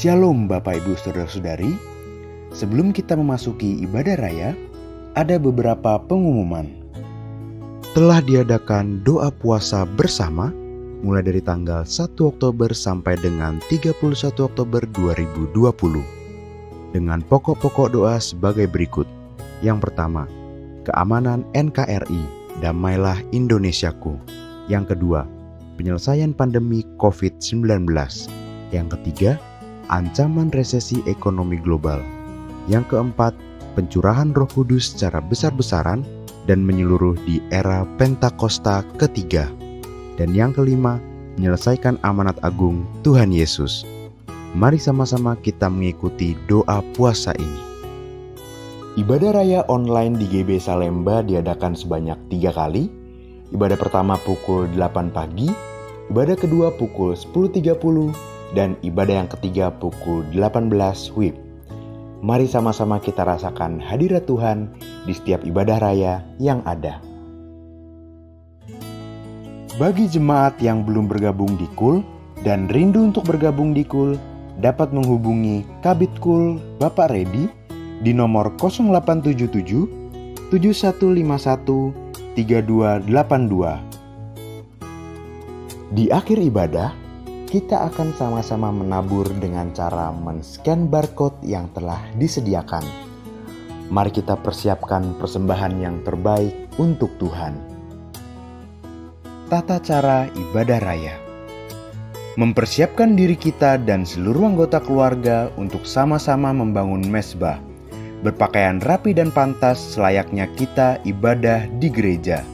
Shalom Bapak Ibu Saudara-saudari. Sebelum kita memasuki ibadah raya, ada beberapa pengumuman. Telah diadakan doa puasa bersama mulai dari tanggal 1 Oktober sampai dengan 31 Oktober 2020. Dengan pokok-pokok doa sebagai berikut. Yang pertama, keamanan NKRI, damailah Indonesiaku. Yang kedua, penyelesaian pandemi COVID-19. Yang ketiga, ancaman resesi ekonomi global. Yang keempat, pencurahan Roh Kudus secara besar-besaran dan menyeluruh di era Pentakosta ketiga. Dan yang kelima, menyelesaikan amanat agung Tuhan Yesus. Mari sama-sama kita mengikuti doa puasa ini. Ibadah raya online di GB Salemba diadakan sebanyak 3 kali. Ibadah pertama pukul 8 pagi, ibadah kedua pukul 10.30, dan ibadah yang ketiga pukul 18 WIB. Mari sama-sama kita rasakan hadirat Tuhan di setiap ibadah raya yang ada. Bagi jemaat yang belum bergabung di KUL dan rindu untuk bergabung di KUL, dapat menghubungi Kabid KUL Bapak Redi di nomor 0877 7151 3282. Di akhir ibadah, kita akan sama-sama menabur dengan cara men-scan barcode yang telah disediakan. Mari kita persiapkan persembahan yang terbaik untuk Tuhan. Tata cara ibadah raya. Mempersiapkan diri kita dan seluruh anggota keluarga untuk sama-sama membangun mezbah. Berpakaian rapi dan pantas selayaknya kita ibadah di gereja.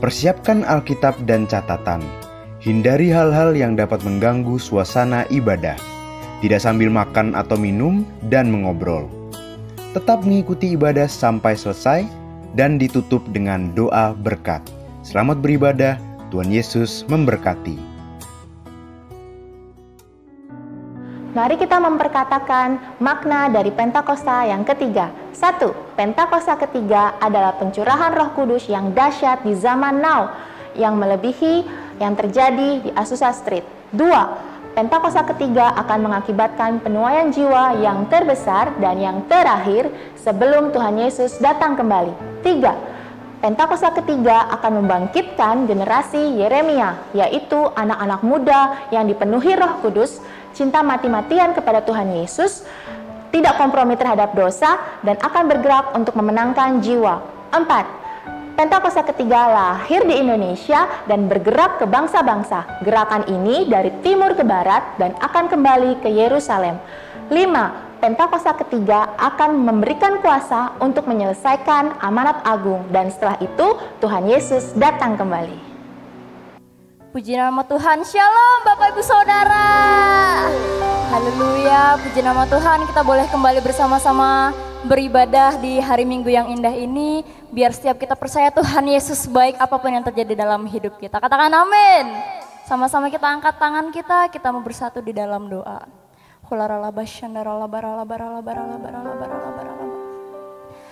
Persiapkan Alkitab dan catatan. Hindari hal-hal yang dapat mengganggu suasana ibadah. Tidak sambil makan atau minum dan mengobrol. Tetap mengikuti ibadah sampai selesai dan ditutup dengan doa berkat. Selamat beribadah, Tuhan Yesus memberkati. Mari kita memperkatakan makna dari Pentakosta yang ketiga. 1. Pentakosta ketiga adalah pencurahan Roh Kudus yang dahsyat di zaman now, yang melebihi yang terjadi di Azusa Street. 2. Pentakosta ketiga akan mengakibatkan penuaian jiwa yang terbesar dan yang terakhir sebelum Tuhan Yesus datang kembali. 3. Pentakosta ketiga akan membangkitkan generasi Yeremia, yaitu anak-anak muda yang dipenuhi Roh Kudus, cinta mati-matian kepada Tuhan Yesus, tidak kompromi terhadap dosa, dan akan bergerak untuk memenangkan jiwa. 4. Pentakosta ketiga lahir di Indonesia dan bergerak ke bangsa-bangsa. Gerakan ini dari timur ke barat dan akan kembali ke Yerusalem. 5. Pentakosta ketiga akan memberikan kuasa untuk menyelesaikan amanat agung, dan setelah itu Tuhan Yesus datang kembali. Puji nama Tuhan, Shalom Bapak Ibu Saudara. Haleluya, puji nama Tuhan, kita boleh kembali bersama-sama beribadah di hari Minggu yang indah ini. Biar setiap kita percaya Tuhan Yesus baik apapun yang terjadi dalam hidup kita. Katakan amin. Sama-sama kita angkat tangan kita mau bersatu di dalam doa.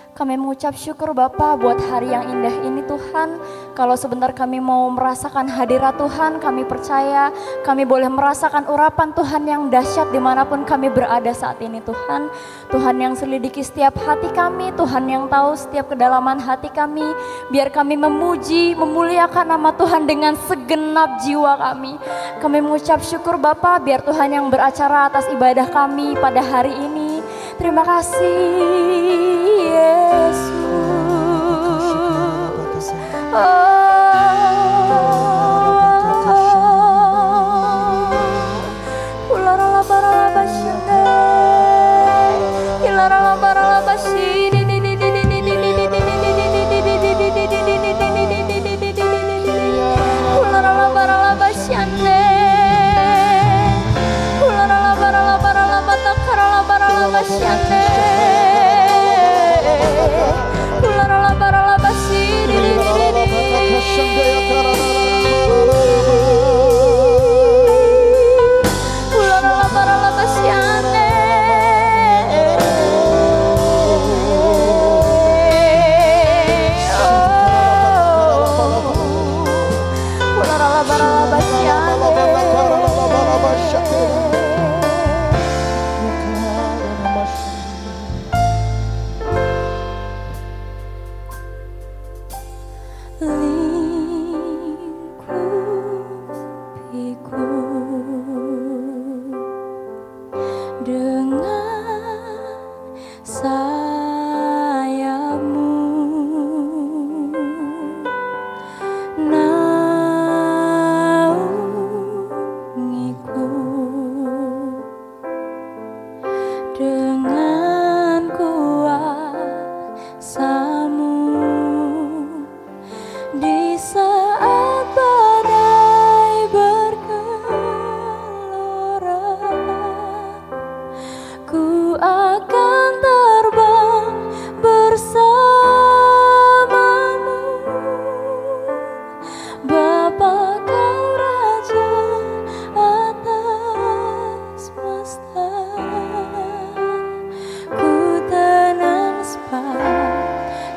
Kami mengucap syukur Bapa buat hari yang indah ini Tuhan. Kalau sebentar kami mau merasakan hadirat Tuhan, kami percaya kami boleh merasakan urapan Tuhan yang dahsyat dimanapun kami berada saat ini Tuhan. Tuhan yang selidiki setiap hati kami, Tuhan yang tahu setiap kedalaman hati kami. Biar kami memuji, memuliakan nama Tuhan dengan segenap jiwa kami. Kami mengucap syukur Bapa, biar Tuhan yang beracara atas ibadah kami pada hari ini. Terima kasih Yesus. melingkupiku dengan sayapmu, naungiku dengan kuasa-Mu di saat badai bergelora. Ku akan terbang bersama-Mu, Bapa Kau Raja atas semesta. Ku tenang sebab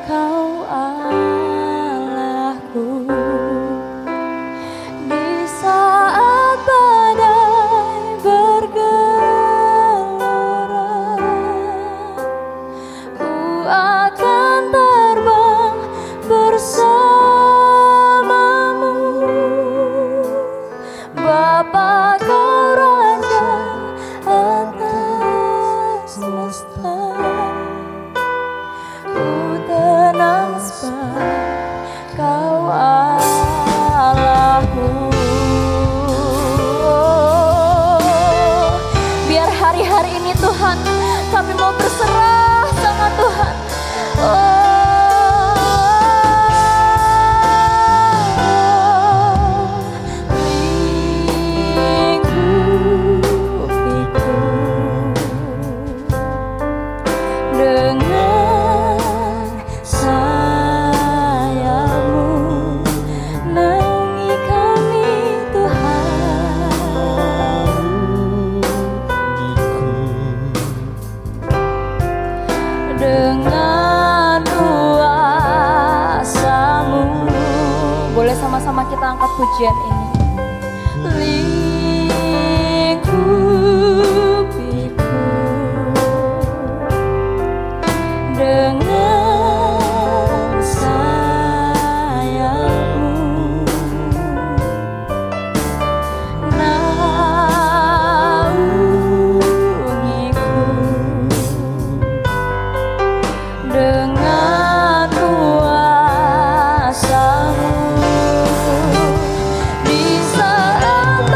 Kau Allahku. Di saat badai bergelora, ku akan terbang bersama-Mu, Bapa Kau Raja atas semesta. Ku tenang sebab Kau Allahku. Biar hari-hari ini Tuhan kami mau berserah sama Tuhan. Lingkupiku dengan sayapmu, naungi kami Tuhan. Dengan kuasa-Mu. Boleh sama-sama kita angkat pujian ini. Lingkupiku dengan sayapmu, naungiku dengan kuasa-Mu di saat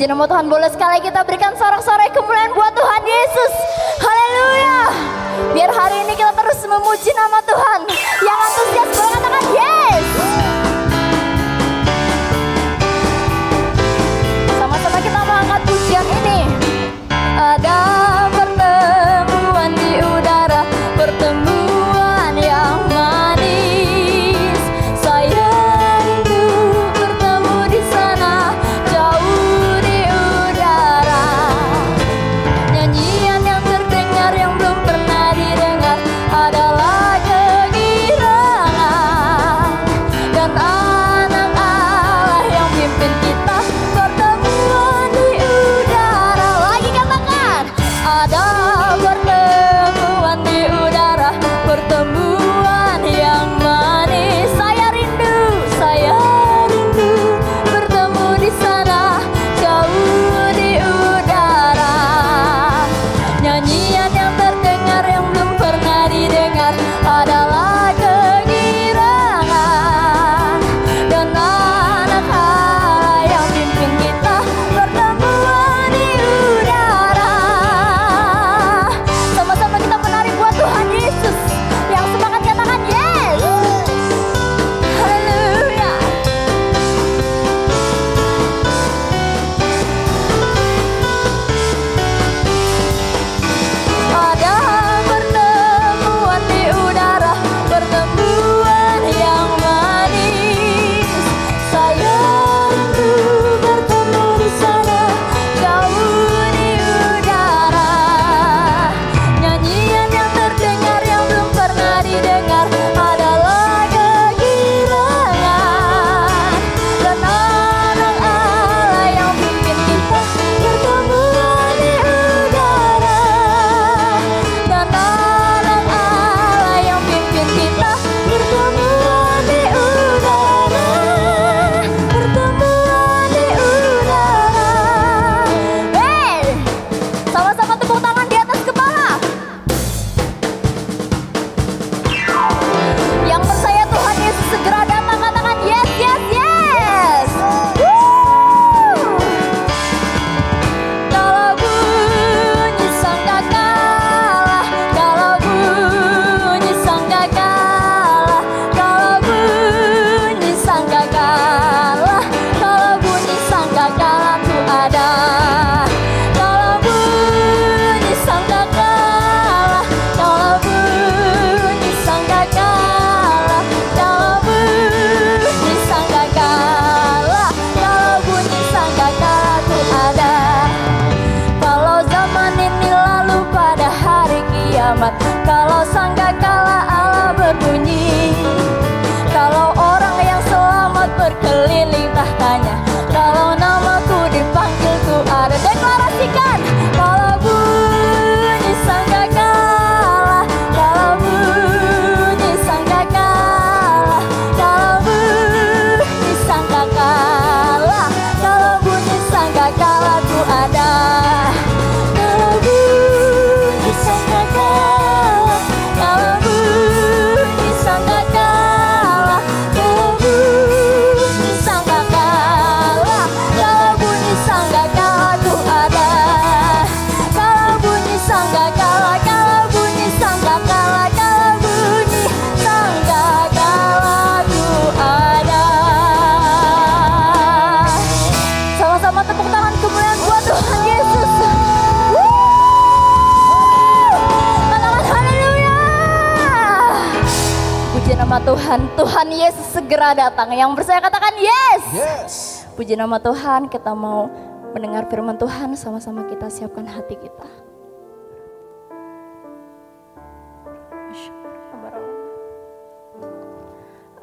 Puji nama Tuhan, boleh sekali kita berikan sorak-sorai kemuliaan buat Tuhan Yesus. Haleluya. Biar hari ini kita terus memuji nama Tuhan. Yang antusias boleh katakan yes. Sama-sama kita mengangkat pujian ini. Ada pertemuan di udara, pertemuan yang manis. Saya rindu bertemu di sana, jauh di udara. Nyanyian yang terdengar yang belum pernah didengar adalah kegirangan. Dan anak Allah yang pimpin kita pertemuan di udara. Lagi katakan, ada pertemuan di udara, pertemuan yang manis. Saya rindu bertemu di sana, jauh di udara. Nyanyian yang terdengar yang belum pernah didengar adalah kegirangan. Dan anak Allah yang pimpin kita pertemuan di udara. Sama-sama kita menari buat Tuhan Yesus. Yang semangat katakan yes. Haleluya. Ada pertemuan di udara, pertemuan yang manis. Saya rindu bertemu di sana, jauh di udara. Nyanyian yang terdengar yang belum pernah didengar adalah kegirangan. Dan anak Allah yang pimpin kita pertemuan di udara. Dan anak Allah yang pimpin kita pertemuan di udara. Pertemuan di udara. Hey, sama-sama tepuk tangan di atas kepala. Yang percaya Tuhan Yesus segera datang katakan yes, yes, yes. Woo! Kalau bunyi sangkakala, kalau bunyi sangkakala, kalau bunyi sangkakala, kalau bunyi sangkakala ku ada. Kalau bunyi sangkakala, kalau bunyi sangkakala, kalau bunyi sangkakala, kalau bunyi sangkakala ku ada. Kalau zaman ini lalu pada hari kiamat, kalau sangkakala Allah berbunyi, kalau orang yang selamat berkeliling tahtanya, kalau namaku dipanggil ku ada. Deklarasikan, kalau bunyi sangkakala, kalau bunyi sangkakala, kalau bunyi sangkakala, kalau bunyi sangkakala ku ada. Kalau bunyi sangkakala, kalau bunyi sangkakala, kalau bunyi sangkakala, kalau bunyi sangkakala ku ada. Kalau bunyi sangkakala, kalau bunyi sangkakala, kalau bunyi sangkakala ku ada. Sama-sama tepuk tangan kemuliaan buat Tuhan Yesus. Woo! Katakan haleluya. Puji nama Tuhan, Tuhan Yesus segera datang. Yang percaya katakan yes. Puji nama Tuhan, kita mau mendengar firman Tuhan, sama-sama kita siapkan hati kita.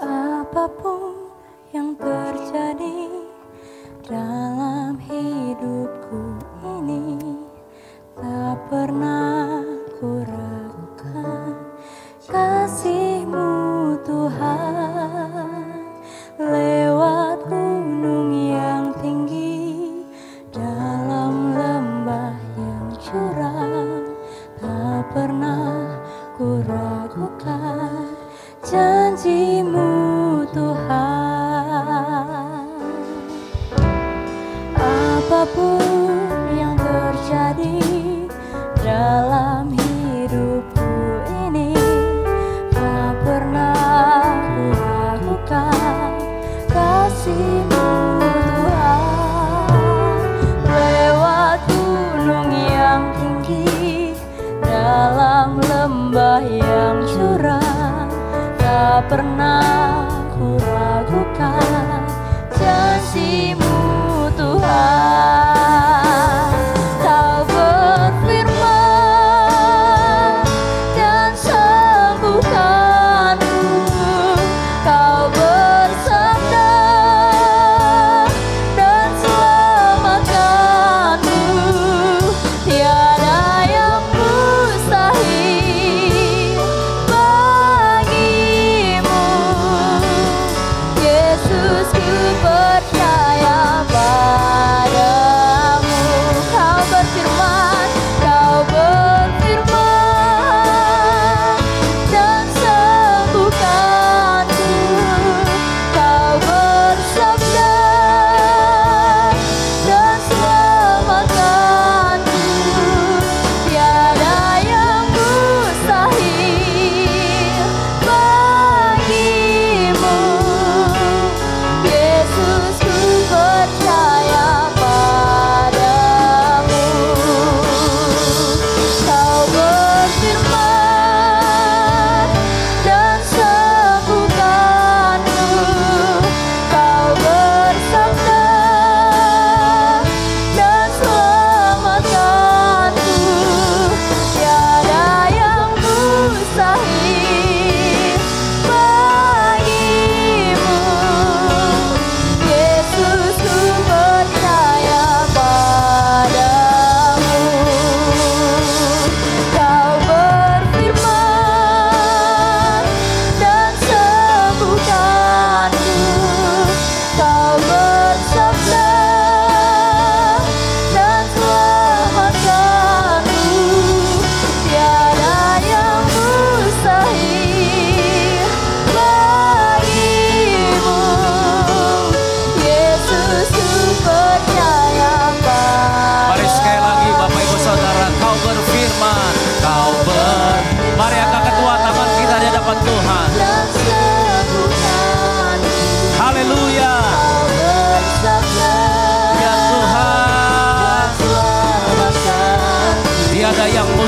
Apapun yang terjadi dalam hidupku ini, tak pernah ku ragukan kasih-Mu Tuhan. Lewat gunung yang tinggi, dalam lembah yang curam, tak pernah ku ragukan janji-Mu Tuhan. Apapun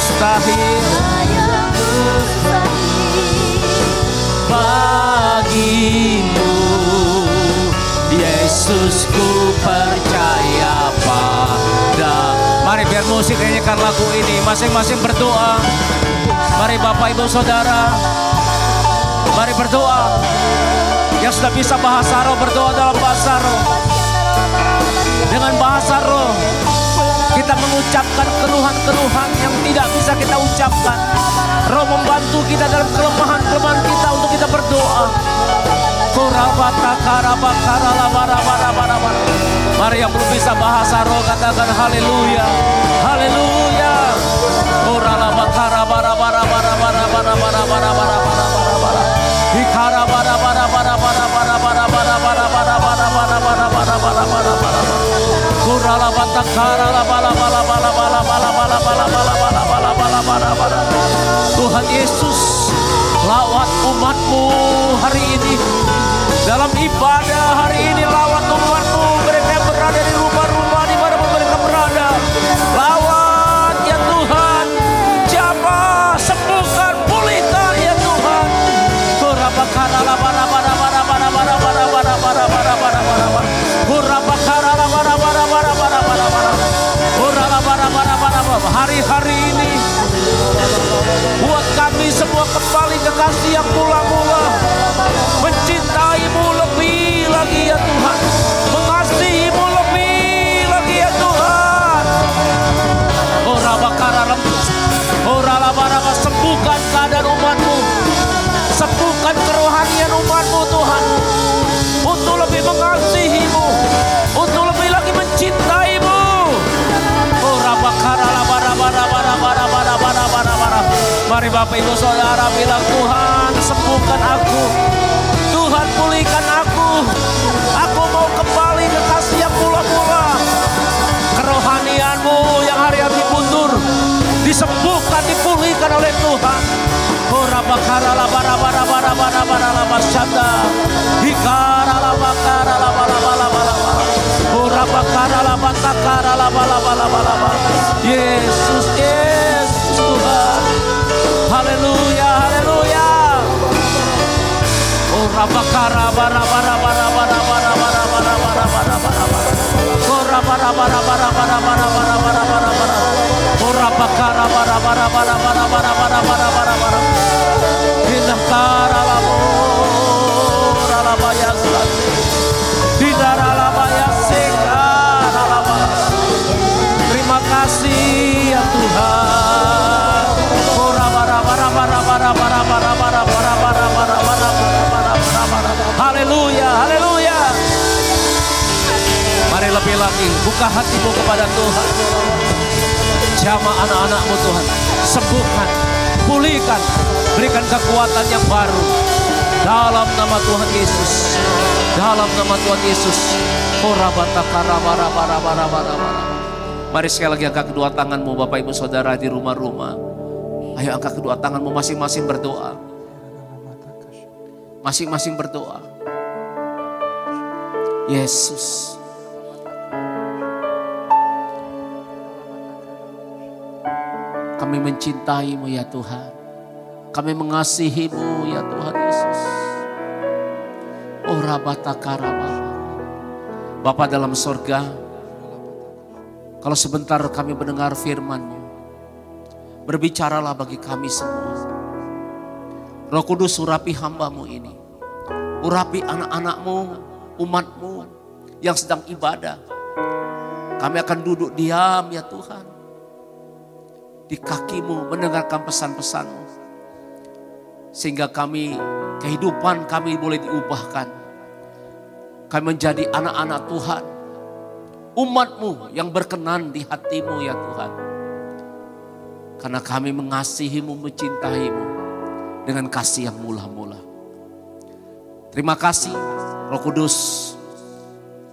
mustahil bagimu. Yesus, ku percaya pada. Mari biar musik nyanyikan lagu ini, masing-masing berdoa. Mari Bapak Ibu Saudara, mari berdoa. Yang sudah bisa bahasa roh, berdoa dalam bahasa roh. Dengan bahasa roh kita mengucapkan keluhan-keluhan yang tidak bisa kita ucapkan. Roh membantu kita dalam kelemahan-kelemahan kita untuk kita berdoa. Mari yang belum bisa bahasa roh katakan haleluya, haleluya. Tuhan Yesus, lawat umat-Mu hari ini. Dalam ibadah hari ini lawat umat-Mu, mereka yang berada di rumah-rumah di mana mereka berada. Lawat ya Tuhan, jamah, sembuhkan, pulihkan ya Tuhan. Hari-hari ini buat kami semua kembali kekasih yang mula-mula, mencintaimu lebih lagi ya Tuhan, mengasihimu lebih lagi ya Tuhan. Sembuhkan keadaan umat-Mu, sembuhkan kerohanian umat-Mu Tuhan, untuk lebih mengasihimu, untuk lebih lagi mencintaimu. Mari Bapak Ibu Saudara bilang, Tuhan sembuhkan aku, Tuhan pulihkan aku mau kembali ke kasih yang mula-mula. Kerohanian-Mu yang hari-hari mundur disembuhkan, dipulihkan oleh Tuhan. Yesus, Yesus Tuhan. Haleluya, haleluya. Terima kasih ya Tuhan. Haleluya, haleluya. Mari lebih lagi buka hatimu kepada Tuhan. Jamah anak-anak-Mu Tuhan, sembuhkan, pulihkan, berikan kekuatan yang baru. Dalam nama Tuhan Yesus, dalam nama Tuhan Yesus. Mari sekali lagi angkat kedua tanganmu Bapak Ibu Saudara di rumah-rumah. Ayo angkat kedua tanganmu, masing-masing berdoa. Masing-masing berdoa. Yesus, kami mencintaimu ya Tuhan. Kami mengasihimu ya Tuhan Yesus. Oh Rabatakaraba. Bapa dalam sorga, kalau sebentar kami mendengar firman-Mu, berbicaralah bagi kami semua. Roh Kudus, urapi hamba-Mu ini. Urapi anak-anak-Mu, umat-Mu yang sedang ibadah. Kami akan duduk diam ya Tuhan, di kaki-Mu mendengarkan pesan-pesan-Mu. Sehingga kami, kehidupan kami boleh diubahkan. Kami menjadi anak-anak Tuhan, umat-Mu yang berkenan di hati-Mu ya Tuhan. Karena kami mengasihi-Mu, mencintai-Mu dengan kasih yang mula-mula. Terima kasih Roh Kudus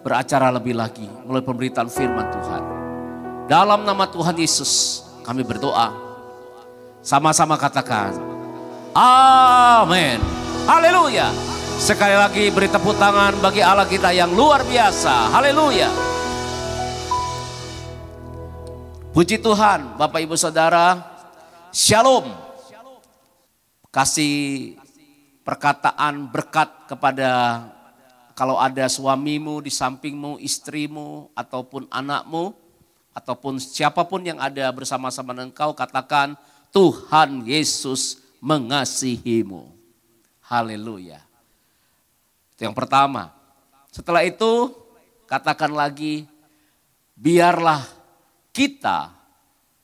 beracara lebih lagi melalui pemberitaan firman Tuhan. Dalam nama Tuhan Yesus kami berdoa. Sama-sama katakan amin. Haleluya. Sekali lagi beri tepuk tangan bagi Allah kita yang luar biasa. Haleluya. Puji Tuhan, Bapak Ibu Saudara. shalom. Kasih perkataan berkat kepada kalau ada suamimu di sampingmu, istrimu, ataupun anakmu, ataupun siapapun yang ada bersama-sama dengan engkau, katakan Tuhan Yesus mengasihimu. Haleluya. Itu yang pertama. Setelah itu katakan lagi, biarlah kita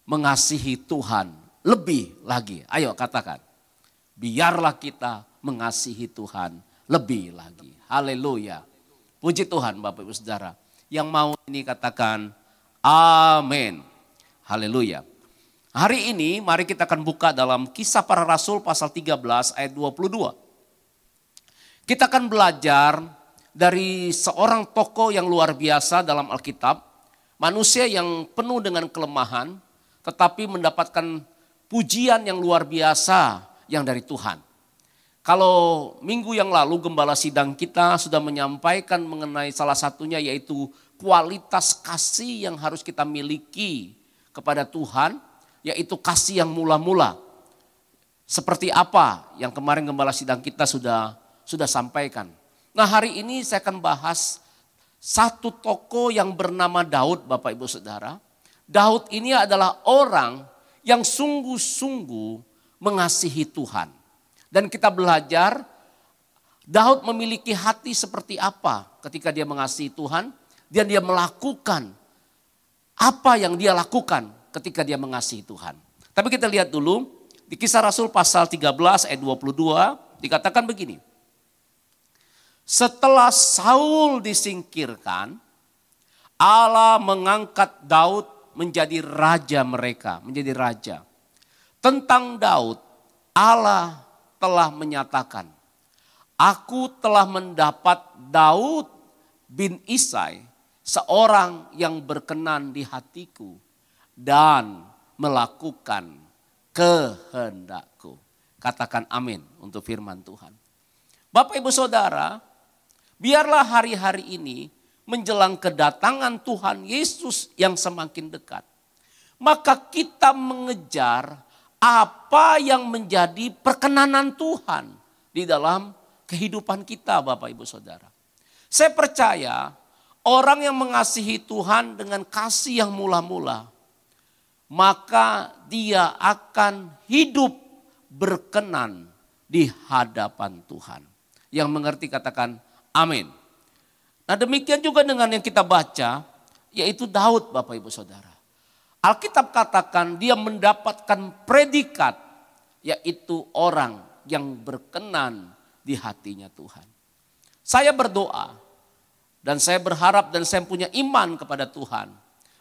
mengasihi Tuhan lebih lagi. Ayo katakan, biarlah kita mengasihi Tuhan lebih lagi. Haleluya. Puji Tuhan Bapak Ibu Saudara. Yang mau ini katakan amin. Haleluya. Hari ini mari kita akan buka dalam Kisah Para Rasul pasal 13 ayat 22. Kita akan belajar dari seorang tokoh yang luar biasa dalam Alkitab. Manusia yang penuh dengan kelemahan tetapi mendapatkan pujian yang luar biasa yang dari Tuhan. Kalau minggu yang lalu gembala sidang kita sudah menyampaikan mengenai salah satunya yaitu kualitas kasih yang harus kita miliki kepada Tuhan, yaitu kasih yang mula-mula. Seperti apa yang kemarin gembala sidang kita sudah sampaikan. Nah hari ini saya akan bahas satu tokoh yang bernama Daud, Bapak Ibu Saudara. Daud ini adalah orang yang sungguh-sungguh mengasihi Tuhan. Dan kita belajar Daud memiliki hati seperti apa ketika dia mengasihi Tuhan. Dan dia melakukan apa yang dia lakukan ketika dia mengasihi Tuhan. Tapi kita lihat dulu di Kisah Rasul pasal 13 ayat 22 dikatakan begini. Setelah Saul disingkirkan, Allah mengangkat Daud menjadi raja mereka, menjadi raja. Tentang Daud, Allah telah menyatakan, aku telah mendapat Daud bin Isai, seorang yang berkenan di hatiku dan melakukan kehendakku. Katakan amin untuk firman Tuhan. Bapak Ibu Saudara, biarlah hari-hari ini menjelang kedatangan Tuhan Yesus yang semakin dekat. Maka kita mengejar apa yang menjadi perkenanan Tuhan di dalam kehidupan kita Bapak Ibu Saudara. Saya percaya orang yang mengasihi Tuhan dengan kasih yang mula-mula, maka dia akan hidup berkenan di hadapan Tuhan. Yang mengerti katakan amin. Nah demikian juga dengan yang kita baca, yaitu Daud Bapak Ibu Saudara. Alkitab katakan dia mendapatkan predikat, yaitu orang yang berkenan di hatinya Tuhan. Saya berdoa dan saya berharap dan saya punya iman kepada Tuhan.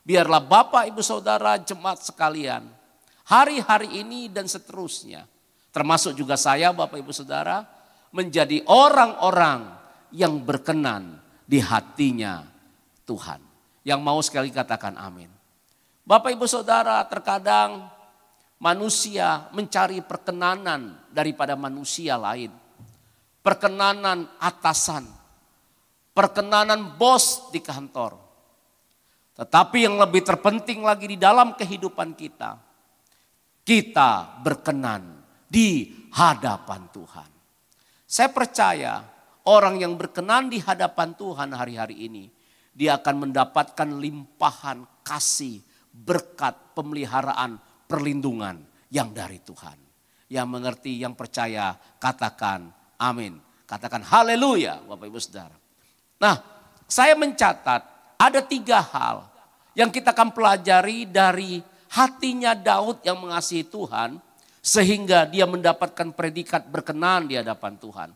Biarlah Bapak Ibu Saudara jemaat sekalian, hari-hari ini dan seterusnya, termasuk juga saya Bapak Ibu Saudara, menjadi orang-orang yang berkenan di hatinya Tuhan. Yang mau sekali katakan amin. Bapak Ibu Saudara, terkadang manusia mencari perkenanan daripada manusia lain. Perkenanan atasan, perkenanan bos di kantor. Tetapi yang lebih terpenting lagi di dalam kehidupan kita, kita berkenan di hadapan Tuhan. Saya percaya orang yang berkenan di hadapan Tuhan hari-hari ini, dia akan mendapatkan limpahan kasih, berkat, pemeliharaan, perlindungan yang dari Tuhan. Yang mengerti, yang percaya, katakan amin. Katakan haleluya Bapak Ibu Saudara. Nah, saya mencatat ada 3 hal yang kita akan pelajari dari hatinya Daud yang mengasihi Tuhan, sehingga dia mendapatkan predikat berkenan di hadapan Tuhan.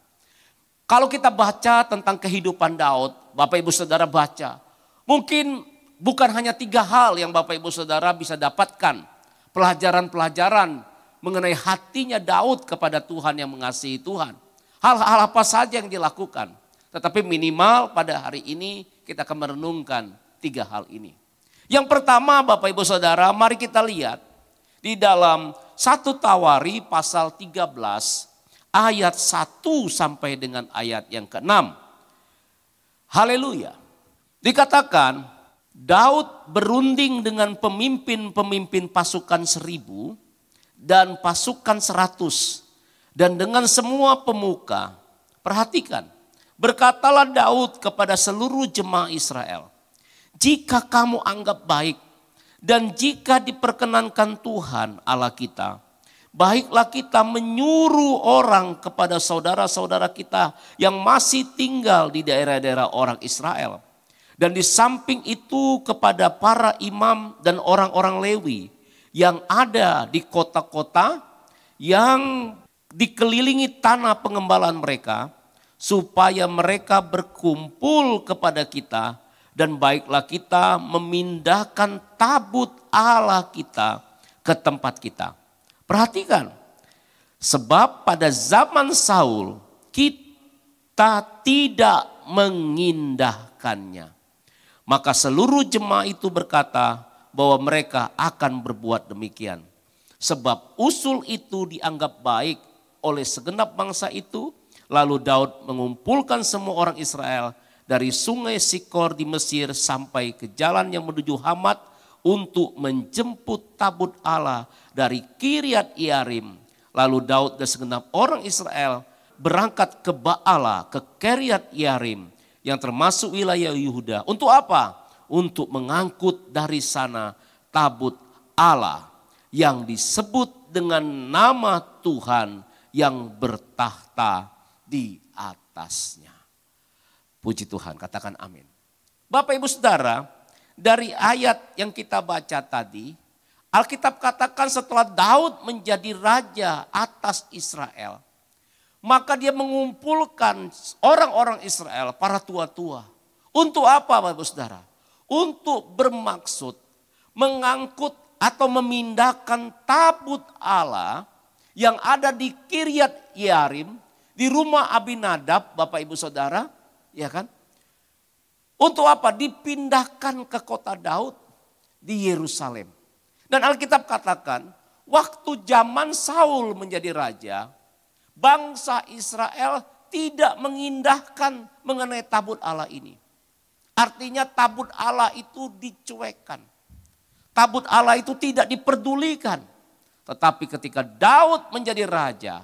Kalau kita baca tentang kehidupan Daud, Bapak Ibu Saudara baca, mungkin bukan hanya 3 hal yang Bapak Ibu Saudara bisa dapatkan. Pelajaran-pelajaran mengenai hatinya Daud kepada Tuhan yang mengasihi Tuhan. Hal-hal apa saja yang dilakukan. Tetapi minimal pada hari ini kita akan merenungkan 3 hal ini. Yang pertama Bapak Ibu Saudara, mari kita lihat di dalam 1 Tawari pasal 13 ayat 1 sampai dengan ayat yang ke-6. Haleluya. Dikatakan Daud berunding dengan pemimpin-pemimpin pasukan 1000 dan pasukan 100 dan dengan semua pemuka. Perhatikan, berkatalah Daud kepada seluruh jemaah Israel, jika kamu anggap baik dan jika diperkenankan Tuhan Allah kita, baiklah kita menyuruh orang kepada saudara-saudara kita yang masih tinggal di daerah-daerah orang Israel. Dan di samping itu kepada para imam dan orang-orang Lewi yang ada di kota-kota yang dikelilingi tanah pengembalaan mereka, supaya mereka berkumpul kepada kita, dan baiklah kita memindahkan tabut Allah kita ke tempat kita. Perhatikan, sebab pada zaman Saul kita tidak mengindahkannya. Maka seluruh jemaah itu berkata bahwa mereka akan berbuat demikian. Sebab usul itu dianggap baik oleh segenap bangsa itu. Lalu Daud mengumpulkan semua orang Israel dari sungai Sikor di Mesir sampai ke jalan yang menuju Hamat untuk menjemput tabut Allah dari Kiryat Yearim. Lalu Daud dan segenap orang Israel berangkat ke Baala, ke Kiryat Yearim yang termasuk wilayah Yehuda. Untuk apa? Untuk mengangkut dari sana tabut Allah yang disebut dengan nama Tuhan yang bertahta di atasnya. Puji Tuhan, katakan amin. Bapak Ibu Saudara, dari ayat yang kita baca tadi, Alkitab katakan setelah Daud menjadi raja atas Israel, maka dia mengumpulkan orang-orang Israel, para tua-tua. Untuk apa Bapak Ibu Saudara? Untuk bermaksud mengangkut atau memindahkan tabut Allah yang ada di Kiryat Yearim, di rumah Abinadab, Bapak Ibu Saudara, ya kan? Untuk apa? Dipindahkan ke kota Daud di Yerusalem. Dan Alkitab katakan, waktu zaman Saul menjadi raja, bangsa Israel tidak mengindahkan mengenai tabut Allah ini. Artinya tabut Allah itu dicuekkan. Tabut Allah itu tidak diperdulikan. Tetapi ketika Daud menjadi raja,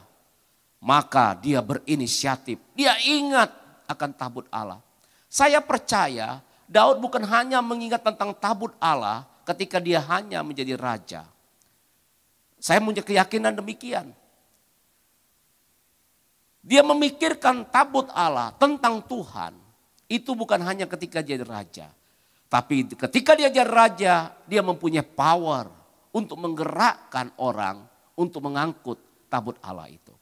maka dia berinisiatif. Dia ingat akan tabut Allah. Saya percaya Daud bukan hanya mengingat tentang tabut Allah ketika dia hanya menjadi raja. Saya punya keyakinan demikian. Dia memikirkan tabut Allah tentang Tuhan. Itu bukan hanya ketika jadi raja. Tapi ketika dia jadi raja, dia mempunyai power untuk menggerakkan orang untuk mengangkut tabut Allah itu.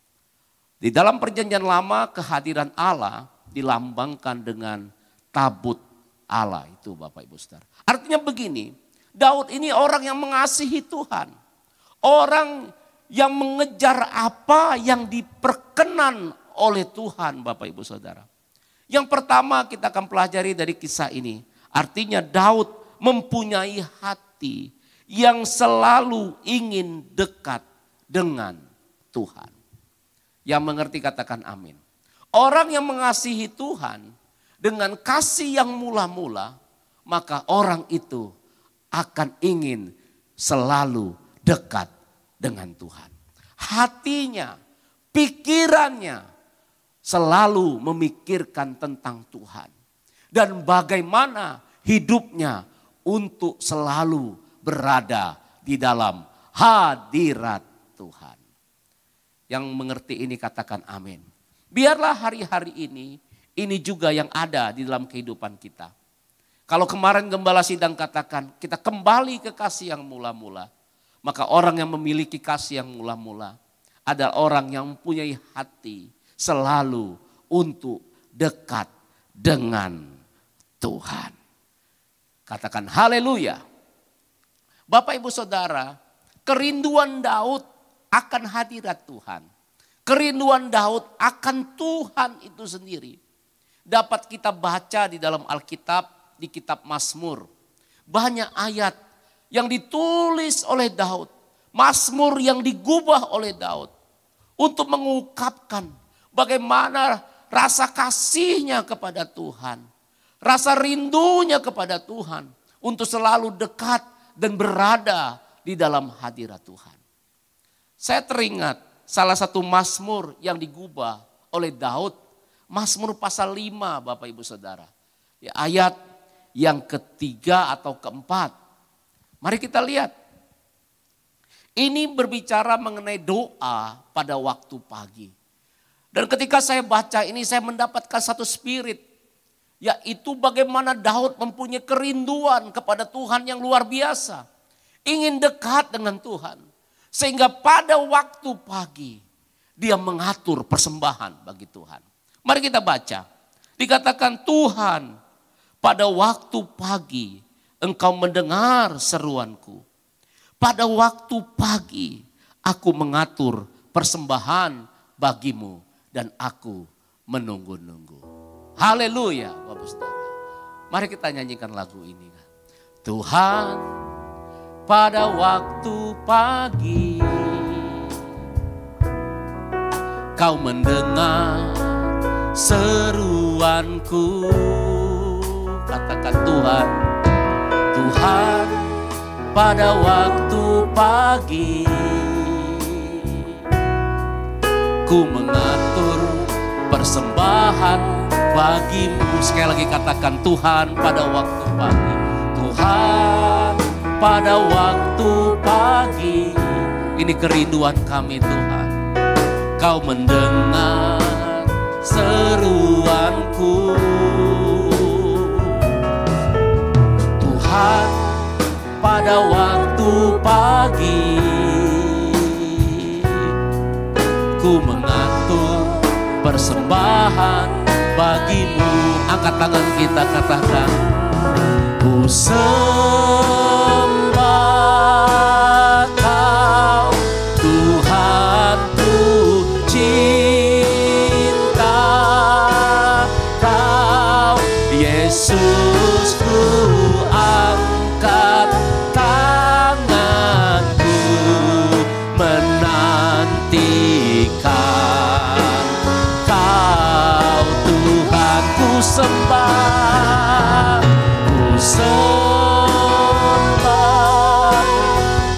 Di dalam perjanjian lama kehadiran Allah dilambangkan dengan tabut Allah itu Bapak Ibu Saudara. Artinya begini, Daud ini orang yang mengasihi Tuhan. Orang yang mengejar apa yang diperkenan oleh Tuhan Bapak Ibu Saudara. Yang pertama kita akan pelajari dari kisah ini. Artinya Daud mempunyai hati yang selalu ingin dekat dengan Tuhan. Yang mengerti katakan amin. Orang yang mengasihi Tuhan dengan kasih yang mula-mula, maka orang itu akan ingin selalu dekat dengan Tuhan. Hatinya, pikirannya selalu memikirkan tentang Tuhan. Dan bagaimana hidupnya untuk selalu berada di dalam hadirat Tuhan. Yang mengerti ini katakan amin. Biarlah hari-hari ini juga yang ada di dalam kehidupan kita. Kalau kemarin Gembala Sidang katakan kita kembali ke kasih yang mula-mula. Maka orang yang memiliki kasih yang mula-mula adalah orang yang mempunyai hati selalu untuk dekat dengan Tuhan. Katakan haleluya. Bapak Ibu Saudara, kerinduan Daud akan hadirat Tuhan. Kerinduan Daud akan Tuhan itu sendiri. Dapat kita baca di dalam Alkitab, di kitab Mazmur. Banyak ayat yang ditulis oleh Daud. Mazmur yang digubah oleh Daud. Untuk mengungkapkan bagaimana rasa kasihnya kepada Tuhan. Rasa rindunya kepada Tuhan. Untuk selalu dekat dan berada di dalam hadirat Tuhan. Saya teringat salah satu mazmur yang digubah oleh Daud. Mazmur pasal 5 Bapak Ibu Saudara. Ya, ayat yang ketiga atau keempat. Mari kita lihat. Ini berbicara mengenai doa pada waktu pagi. Dan ketika saya baca ini saya mendapatkan satu spirit. Yaitu bagaimana Daud mempunyai kerinduan kepada Tuhan yang luar biasa. Ingin dekat dengan Tuhan. Sehingga pada waktu pagi dia mengatur persembahan bagi Tuhan. Mari kita baca. Dikatakan Tuhan, pada waktu pagi engkau mendengar seruanku. Pada waktu pagi aku mengatur persembahan bagimu dan aku menunggu-nunggu. Haleluya Bapak Saudara. Mari kita nyanyikan lagu ini. Tuhan, pada waktu pagi kau mendengar seruanku. Katakan Tuhan, Tuhan, pada waktu pagi ku mengatur persembahan bagimu. Sekali lagi katakan Tuhan, pada waktu pagi. Tuhan, pada waktu pagi. Ini kerinduan kami Tuhan. Kau mendengar seruanku. Tuhan, pada waktu pagi ku mengatur persembahan bagimu. Angkat tangan kita, katakan ku sembah kau Tuhanku, cinta kau Yesus, ku angkat tanganku menantikan kau Tuhan. Ku sembah, ku sembah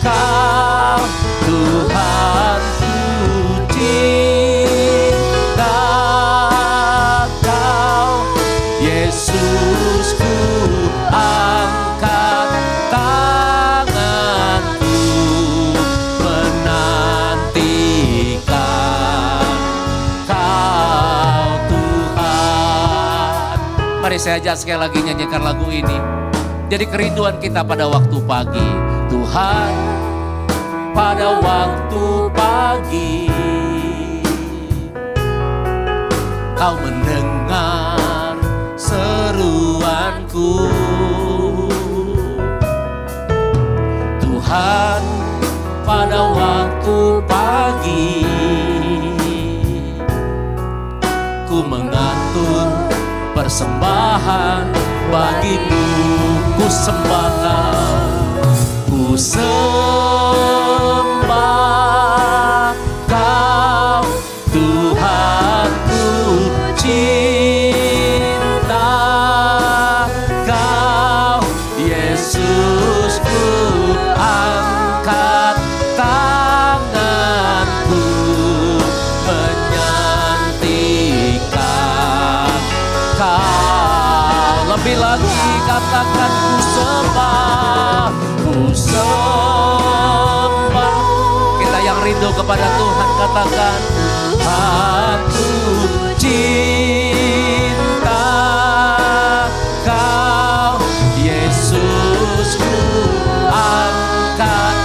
kau Tuhanku, cinta kau Yesus, ku angkat tanganku menantikan kau Tuhan. Mari saya ajak sekali lagi nyanyikan lagu ini. Jadi kerinduan kita pada waktu pagi. Tuhan, pada waktu pagi kau mendengar seruanku. Tuhan, pada waktu pagi ku mengatur persembahan bagimu. Ku sembah kau, ku sembah kau Tuhanku, cinta kau Yesus, ku angkat tanganku menyantikan kau. Lebih lagi katakan ku sembah, ku sembah. Kita yang rindu kepada Tuhan katakan aku cinta kau Yesus, ku angkat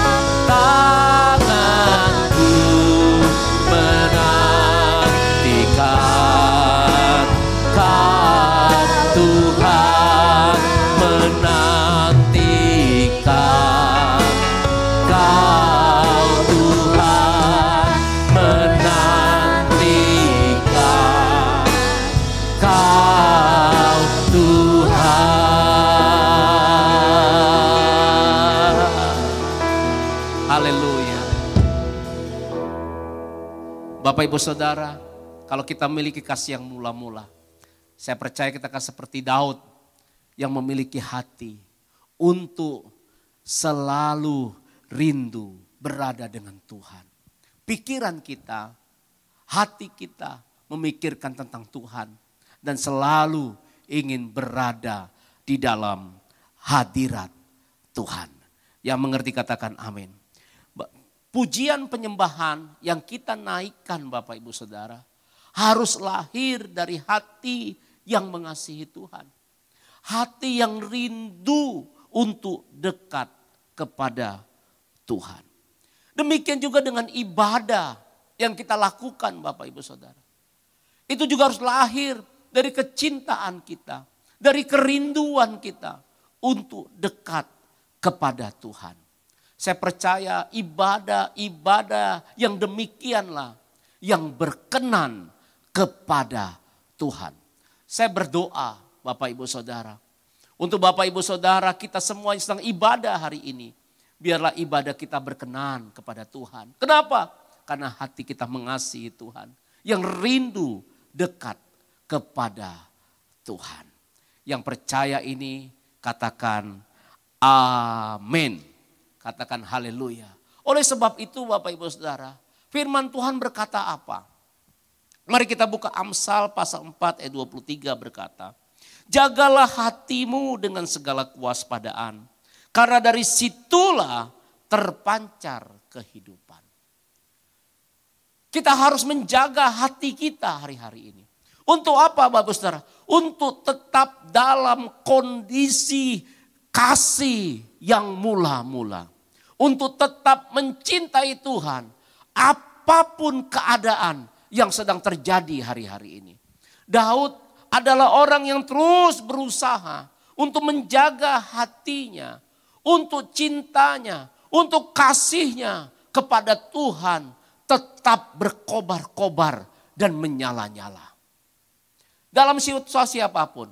tanganku menantikan kau Tuhan, menantikan kau Tuhan, menantikan kau Tuhan. Haleluya. Bapak Ibu Saudara, kalau kita memiliki kasih yang mula-mula, saya percaya kita akan seperti Daud yang memiliki hati untuk selalu rindu berada dengan Tuhan. pikiran kita, hati kita memikirkan tentang Tuhan. Dan selalu ingin berada di dalam hadirat Tuhan. Yang mengerti katakan amin. Pujian penyembahan yang kita naikkan Bapak Ibu Saudara harus lahir dari hati yang mengasihi Tuhan. Hati yang rindu untuk dekat kepada Tuhan. Demikian juga dengan ibadah yang kita lakukan Bapak Ibu Saudara. Itu juga harus lahir dari kecintaan kita, dari kerinduan kita untuk dekat kepada Tuhan. Saya percaya ibadah-ibadah yang demikianlah yang berkenan kepada Tuhan. Saya berdoa Bapak Ibu Saudara. Untuk Bapak Ibu Saudara kita semua yang sedang ibadah hari ini. Biarlah ibadah kita berkenan kepada Tuhan. Kenapa? Karena hati kita mengasihi Tuhan. Yang rindu dekat kepada Tuhan. Yang percaya ini katakan amin. Katakan haleluya. Oleh sebab itu Bapak Ibu Saudara, firman Tuhan berkata apa? Mari kita buka Amsal pasal 4 ayat 23 berkata, jagalah hatimu dengan segala kewaspadaan, karena dari situlah terpancar kehidupan. Kita harus menjaga hati kita hari-hari ini. Untuk apa Bapak Saudara? Untuk tetap dalam kondisi kasih yang mula-mula. Untuk tetap mencintai Tuhan. Apapun keadaan yang sedang terjadi hari-hari ini. Daud adalah orang yang terus berusaha untuk menjaga hatinya. Untuk cintanya, untuk kasihnya kepada Tuhan. Tetap berkobar-kobar dan menyala-nyala. Dalam situasi apapun,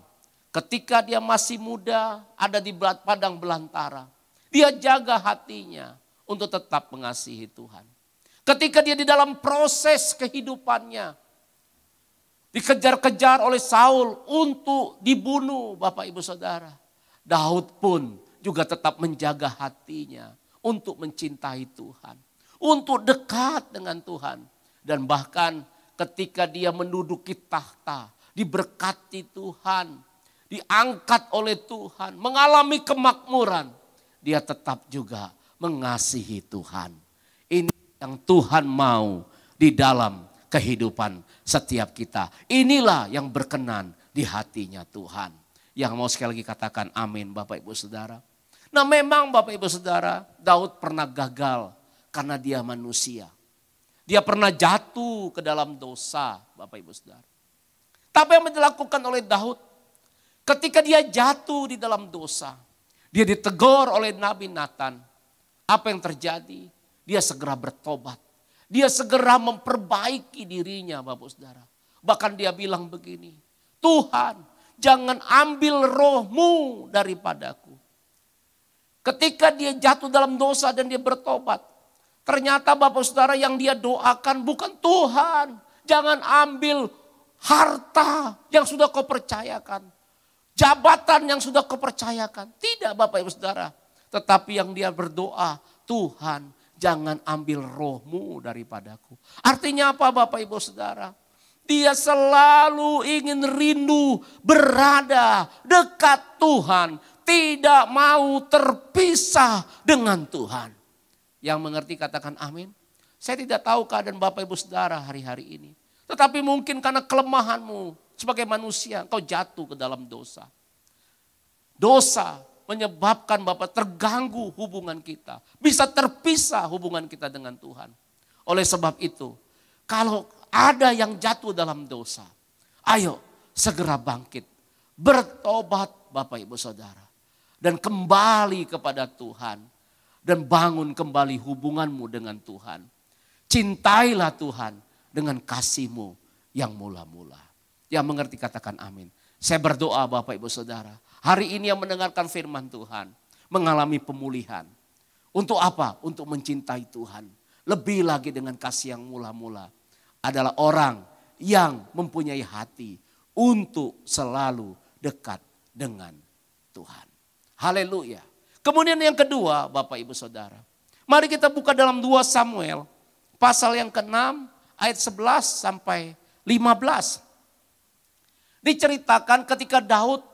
ketika dia masih muda, ada di padang belantara, dia jaga hatinya untuk tetap mengasihi Tuhan. Ketika dia di dalam proses kehidupannya, dikejar-kejar oleh Saul untuk dibunuh Bapak Ibu Saudara. Daud pun juga tetap menjaga hatinya untuk mencintai Tuhan. Untuk dekat dengan Tuhan. Dan bahkan ketika dia menduduki tahta, diberkati Tuhan, diangkat oleh Tuhan, mengalami kemakmuran, dia tetap juga mengasihi Tuhan. Ini yang Tuhan mau di dalam kehidupan setiap kita. Inilah yang berkenan di hatinya Tuhan. Yang mau sekali lagi katakan amin Bapak Ibu Saudara. Nah memang Bapak Ibu Saudara, Daud pernah gagal karena dia manusia. Dia pernah jatuh ke dalam dosa Bapak Ibu Saudara. Tapi yang dilakukan oleh Daud, ketika dia jatuh di dalam dosa, dia ditegur oleh Nabi Nathan. Apa yang terjadi? Dia segera bertobat. Dia segera memperbaiki dirinya Bapak Saudara. Bahkan dia bilang begini, Tuhan jangan ambil rohmu daripadaku. Ketika dia jatuh dalam dosa dan dia bertobat, ternyata Bapak Saudara yang dia doakan bukan Tuhan. Jangan ambil harta yang sudah kau percayakan. Jabatan yang sudah kau percayakan. Tidak Bapak Ibu Saudara. Tetapi yang dia berdoa, Tuhan jangan ambil rohmu daripadaku. Artinya apa Bapak Ibu Saudara? Dia selalu ingin rindu berada dekat Tuhan. Tidak mau terpisah dengan Tuhan. Yang mengerti katakan amin. Saya tidak tahu keadaan Bapak Ibu Saudara hari-hari ini. Tetapi mungkin karena kelemahanmu sebagai manusia, engkau jatuh ke dalam dosa. Dosa menyebabkan Bapak terganggu hubungan kita. Bisa terpisah hubungan kita dengan Tuhan. Oleh sebab itu, kalau ada yang jatuh dalam dosa, ayo segera bangkit. Bertobat Bapak Ibu Saudara. Dan kembali kepada Tuhan. Dan bangun kembali hubunganmu dengan Tuhan. Cintailah Tuhan dengan kasih-Mu yang mula-mula. Yang mengerti katakan amin. Saya berdoa Bapak Ibu Saudara. Hari ini yang mendengarkan firman Tuhan. Mengalami pemulihan. Untuk apa? Untuk mencintai Tuhan. Lebih lagi dengan kasih yang mula-mula. Adalah orang yang mempunyai hati. Untuk selalu dekat dengan Tuhan. Haleluya. Kemudian yang kedua Bapak Ibu Saudara. Mari kita buka dalam 2 Samuel pasal yang ke-6 ayat 11 sampai 15. Diceritakan ketika Daud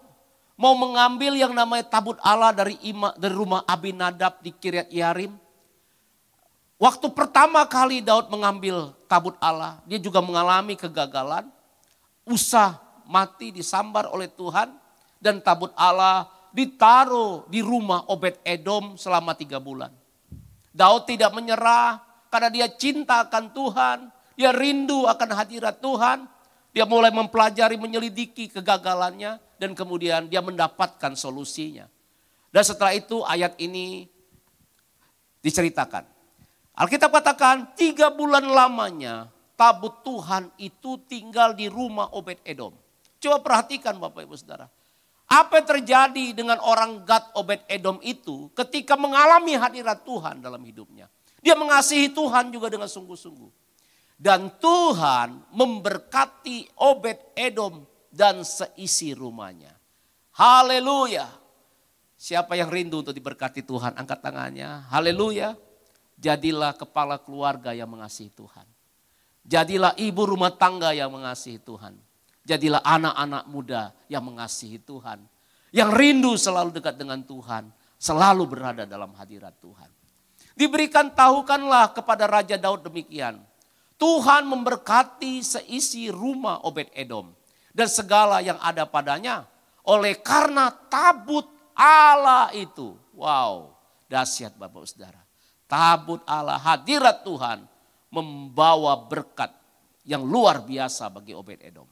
mau mengambil yang namanya tabut Allah dari rumah Abinadab di Kiryat Yearim. Waktu pertama kali Daud mengambil tabut Allah, dia juga mengalami kegagalan. Usah mati disambar oleh Tuhan dan tabut Allah ditaruh di rumah Obed Edom selama 3 bulan. Daud tidak menyerah karena dia cinta akan Tuhan, dia rindu akan hadirat Tuhan. Dia mulai mempelajari, menyelidiki kegagalannya dan kemudian dia mendapatkan solusinya. Dan setelah itu ayat ini diceritakan. Alkitab katakan 3 bulan lamanya tabut Tuhan itu tinggal di rumah Obed Edom. Coba perhatikan Bapak Ibu Saudara. Apa yang terjadi dengan orang Gad Obed Edom itu ketika mengalami hadirat Tuhan dalam hidupnya. Dia mengasihi Tuhan juga dengan sungguh-sungguh. Dan Tuhan memberkati Obed Edom dan seisi rumahnya. Haleluya. Siapa yang rindu untuk diberkati Tuhan? Angkat tangannya. Haleluya. Jadilah kepala keluarga yang mengasihi Tuhan. Jadilah ibu rumah tangga yang mengasihi Tuhan. Jadilah anak-anak muda yang mengasihi Tuhan. Yang rindu selalu dekat dengan Tuhan. Selalu berada dalam hadirat Tuhan. Diberikan tahukanlah kepada Raja Daud demikian. Tuhan memberkati seisi rumah Obed Edom. Dan segala yang ada padanya. Oleh karena tabut Allah itu. Wow, dahsyat Bapak Saudara. Tabut Allah, hadirat Tuhan membawa berkat yang luar biasa bagi Obed Edom.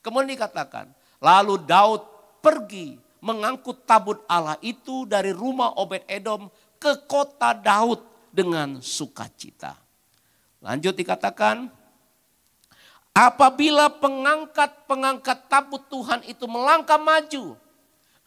Kemudian dikatakan, lalu Daud pergi mengangkut tabut Allah itu dari rumah Obed Edom ke kota Daud dengan sukacita. Lanjut dikatakan, apabila pengangkat tabut Tuhan itu melangkah maju,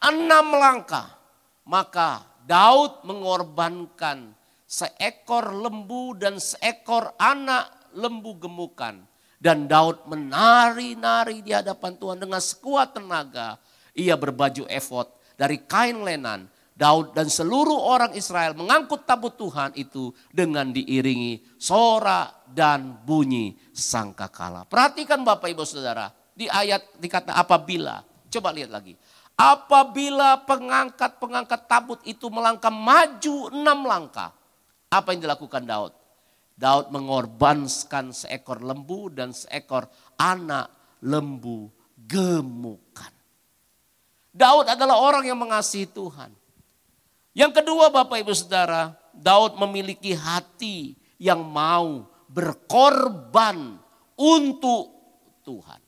6 langkah, maka Daud mengorbankan seekor lembu dan seekor anak lembu gemukan. Dan Daud menari-nari di hadapan Tuhan dengan sekuat tenaga. Ia berbaju efod dari kain lenan. Daud dan seluruh orang Israel mengangkut tabut Tuhan itu dengan diiringi sorak dan bunyi sangkakala. Perhatikan Bapak Ibu Saudara, di ayat dikata apabila, coba lihat lagi. Apabila pengangkat tabut itu melangkah maju 6 langkah. Apa yang dilakukan Daud? Daud mengorbankan seekor lembu dan seekor anak lembu gemukan. Daud adalah orang yang mengasihi Tuhan. Yang kedua Bapak Ibu Saudara, Daud memiliki hati yang mau berkorban untuk Tuhan.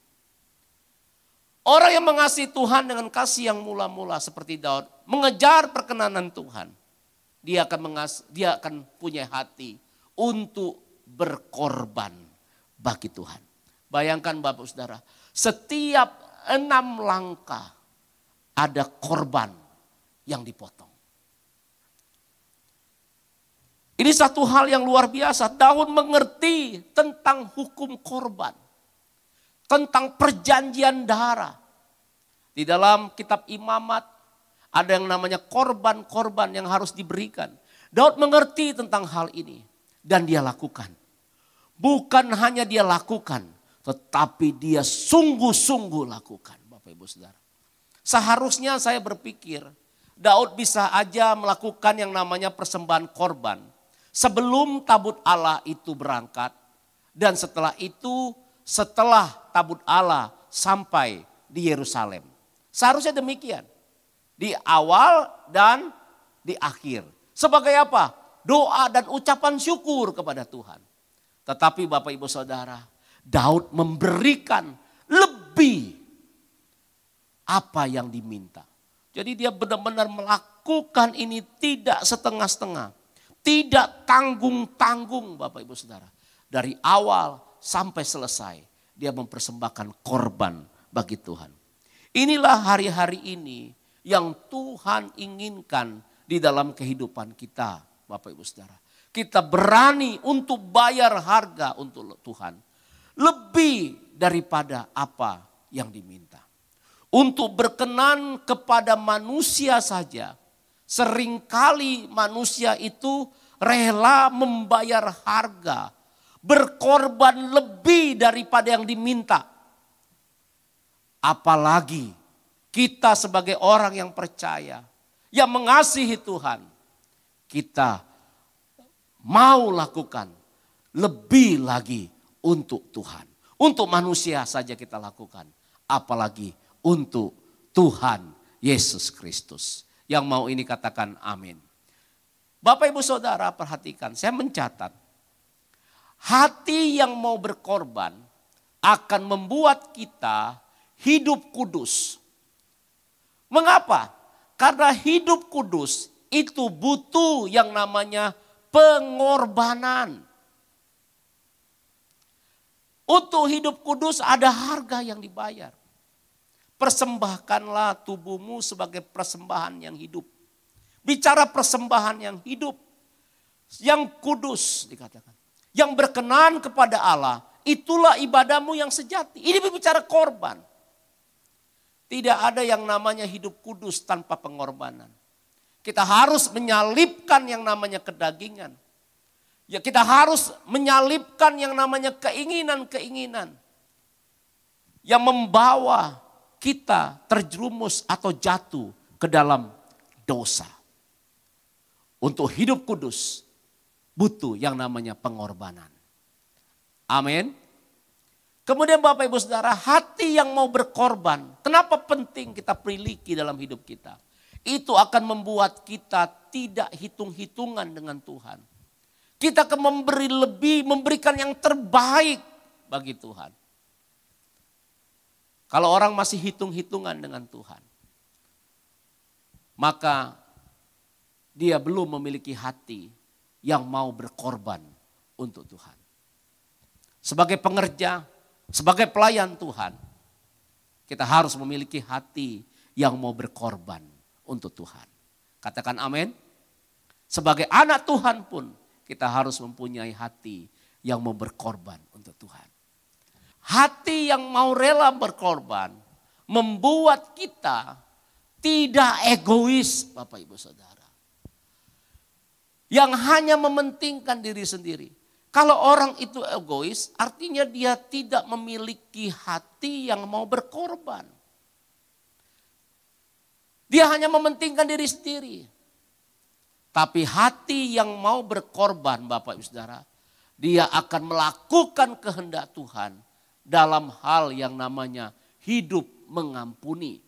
Orang yang mengasihi Tuhan dengan kasih yang mula-mula seperti Daud, mengejar perkenanan Tuhan. Dia akan punya hati untuk berkorban bagi Tuhan. Bayangkan Bapak Saudara, setiap 6 langkah ada korban yang dipotong. Ini satu hal yang luar biasa. Daud mengerti tentang hukum korban. Tentang perjanjian darah. Di dalam kitab Imamat ada yang namanya korban-korban yang harus diberikan. Daud mengerti tentang hal ini. Dan dia lakukan. Bukan hanya dia lakukan, tetapi dia sungguh-sungguh lakukan. Bapak Ibu Saudara. Seharusnya saya berpikir Daud bisa aja melakukan yang namanya persembahan korban. Sebelum tabut Allah itu berangkat. Dan setelah itu, setelah tabut Allah sampai di Yerusalem. Seharusnya demikian. Di awal dan di akhir. Sebagai apa? Doa dan ucapan syukur kepada Tuhan. Tetapi Bapak Ibu Saudara, Daud memberikan lebih apa yang diminta. Jadi dia benar-benar melakukan ini tidak setengah-setengah. Tidak tanggung-tanggung Bapak Ibu Saudara. Dari awal sampai selesai dia mempersembahkan korban bagi Tuhan. Inilah hari-hari ini yang Tuhan inginkan di dalam kehidupan kita. Bapak Ibu Saudara, kita berani untuk bayar harga untuk Tuhan. Lebih daripada apa yang diminta. Untuk berkenan kepada manusia saja. Seringkali manusia itu rela membayar harga. berkorban lebih daripada yang diminta. Apalagi kita sebagai orang yang percaya, yang mengasihi Tuhan, kita mau lakukan lebih lagi untuk Tuhan. Untuk manusia saja kita lakukan, apalagi untuk Tuhan Yesus Kristus. Yang mau ini katakan amin. Bapak Ibu Saudara perhatikan, saya mencatat. Hati yang mau berkorban akan membuat kita hidup kudus. Mengapa? Karena hidup kudus itu butuh yang namanya pengorbanan. Untuk hidup kudus ada harga yang dibayar. Persembahkanlah tubuhmu sebagai persembahan yang hidup. Bicara persembahan yang hidup, yang kudus dikatakan. Yang berkenan kepada Allah, itulah ibadahmu yang sejati. Ini berbicara korban. Tidak ada yang namanya hidup kudus tanpa pengorbanan. Kita harus menyalipkan yang namanya kedagingan. Ya, kita harus menyalipkan yang namanya keinginan-keinginan yang membawa kita terjerumus atau jatuh ke dalam dosa. Untuk hidup kudus butuh yang namanya pengorbanan. Amin. Kemudian Bapak Ibu Saudara, hati yang mau berkorban, kenapa penting kita miliki dalam hidup kita? Itu akan membuat kita tidak hitung-hitungan dengan Tuhan. Kita akan memberi lebih, memberikan yang terbaik bagi Tuhan. Kalau orang masih hitung-hitungan dengan Tuhan, maka dia belum memiliki hati yang mau berkorban untuk Tuhan. Sebagai pengerja, sebagai pelayan Tuhan, kita harus memiliki hati yang mau berkorban untuk Tuhan. Katakan amin. Sebagai anak Tuhan pun kita harus mempunyai hati yang mau berkorban untuk Tuhan. Hati yang mau rela berkorban membuat kita tidak egois, Bapak Ibu Saudara. Yang hanya mementingkan diri sendiri. Kalau orang itu egois, artinya dia tidak memiliki hati yang mau berkorban. Dia hanya mementingkan diri sendiri. Tapi hati yang mau berkorban, Bapak Ibu Saudara, dia akan melakukan kehendak Tuhan dalam hal yang namanya hidup mengampuni,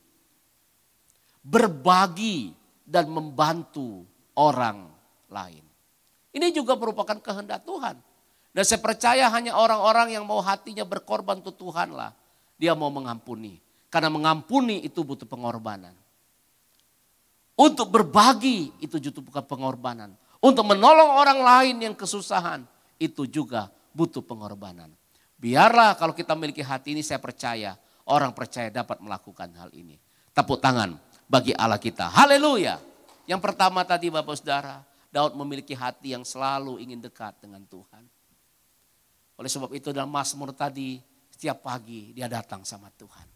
berbagi dan membantu orang lain. Ini juga merupakan kehendak Tuhan. Dan saya percaya hanya orang-orang yang mau hatinya berkorban untuk Tuhan lah, dia mau mengampuni. Karena mengampuni itu butuh pengorbanan. Untuk berbagi itu butuh pengorbanan. Untuk menolong orang lain yang kesusahan itu juga butuh pengorbanan. Biarlah kalau kita memiliki hati ini, saya percaya orang percaya dapat melakukan hal ini. Tepuk tangan bagi Allah kita. Haleluya. Yang pertama tadi Bapak Saudara, Daud memiliki hati yang selalu ingin dekat dengan Tuhan. Oleh sebab itu dalam Mazmur tadi, setiap pagi dia datang sama Tuhan.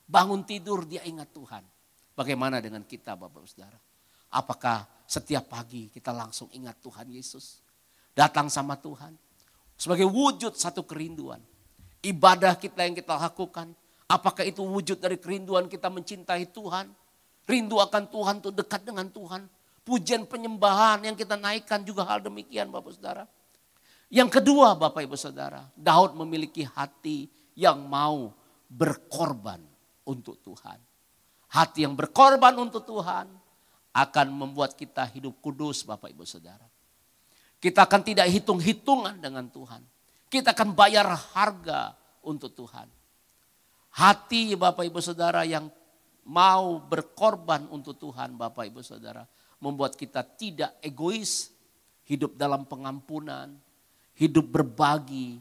Bangun tidur dia ingat Tuhan. Bagaimana dengan kita Bapak Saudara? Apakah setiap pagi kita langsung ingat Tuhan Yesus? Datang sama Tuhan. Sebagai wujud satu kerinduan. Ibadah kita yang kita lakukan. Apakah itu wujud dari kerinduan kita mencintai Tuhan? Rindu akan Tuhan untuk dekat dengan Tuhan. Pujian penyembahan yang kita naikkan juga hal demikian Bapak Saudara. Yang kedua Bapak Ibu Saudara, Daud memiliki hati yang mau berkorban untuk Tuhan. Hati yang berkorban untuk Tuhan akan membuat kita hidup kudus Bapak Ibu Saudara. Kita akan tidak hitung-hitungan dengan Tuhan. Kita akan bayar harga untuk Tuhan. Hati Bapak Ibu Saudara yang mau berkorban untuk Tuhan Bapak Ibu Saudara membuat kita tidak egois, hidup dalam pengampunan, hidup berbagi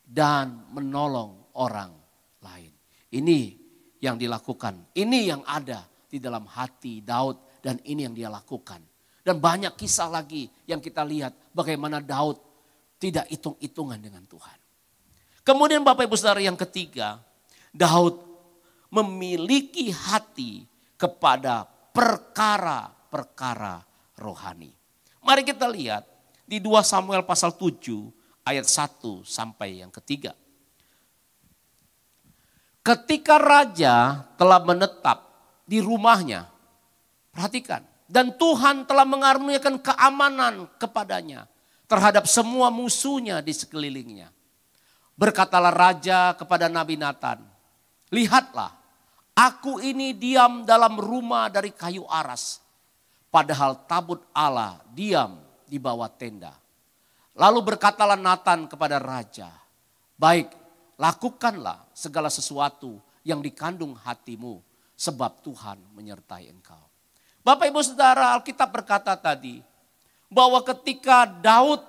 dan menolong orang lain. Ini yang dilakukan, ini yang ada di dalam hati Daud dan ini yang dia lakukan. Dan banyak kisah lagi yang kita lihat bagaimana Daud tidak hitung-hitungan dengan Tuhan. Kemudian Bapak Ibu Saudara yang ketiga, Daud memiliki hati kepada perkara-perkara rohani. Mari kita lihat di 2 Samuel pasal 7 ayat 1 sampai yang ketiga. Ketika raja telah menetap di rumahnya, perhatikan, dan Tuhan telah mengaruniakan keamanan kepadanya terhadap semua musuhnya di sekelilingnya. Berkatalah raja kepada Nabi Natan, lihatlah, aku ini diam dalam rumah dari kayu aras, padahal tabut Allah diam di bawah tenda. Lalu berkatalah Natan kepada raja, baik, lakukanlah segala sesuatu yang dikandung hatimu, sebab Tuhan menyertai engkau. Bapak Ibu Saudara, Alkitab berkata tadi bahwa ketika Daud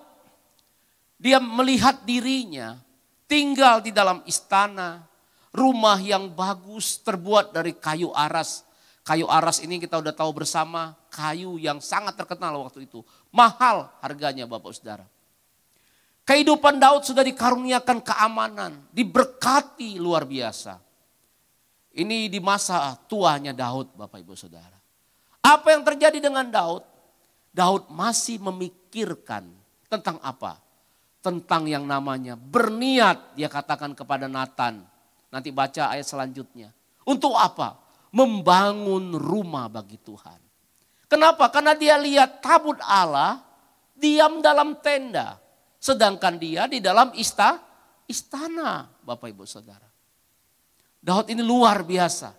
dia melihat dirinya tinggal di dalam istana, rumah yang bagus terbuat dari kayu aras. Kayu aras ini kita udah tahu bersama, kayu yang sangat terkenal waktu itu. Mahal harganya Bapak Saudara. Kehidupan Daud sudah dikaruniakan keamanan, diberkati luar biasa. Ini di masa tuanya Daud, Bapak Ibu Saudara. Apa yang terjadi dengan Daud? Daud masih memikirkan tentang apa? Tentang yang namanya berniat, dia katakan kepada Natan. Nanti baca ayat selanjutnya. Untuk apa? Membangun rumah bagi Tuhan. Kenapa? Karena dia lihat tabut Allah diam dalam tenda. Sedangkan dia di dalam istana, Bapak Ibu Saudara. Daud ini luar biasa.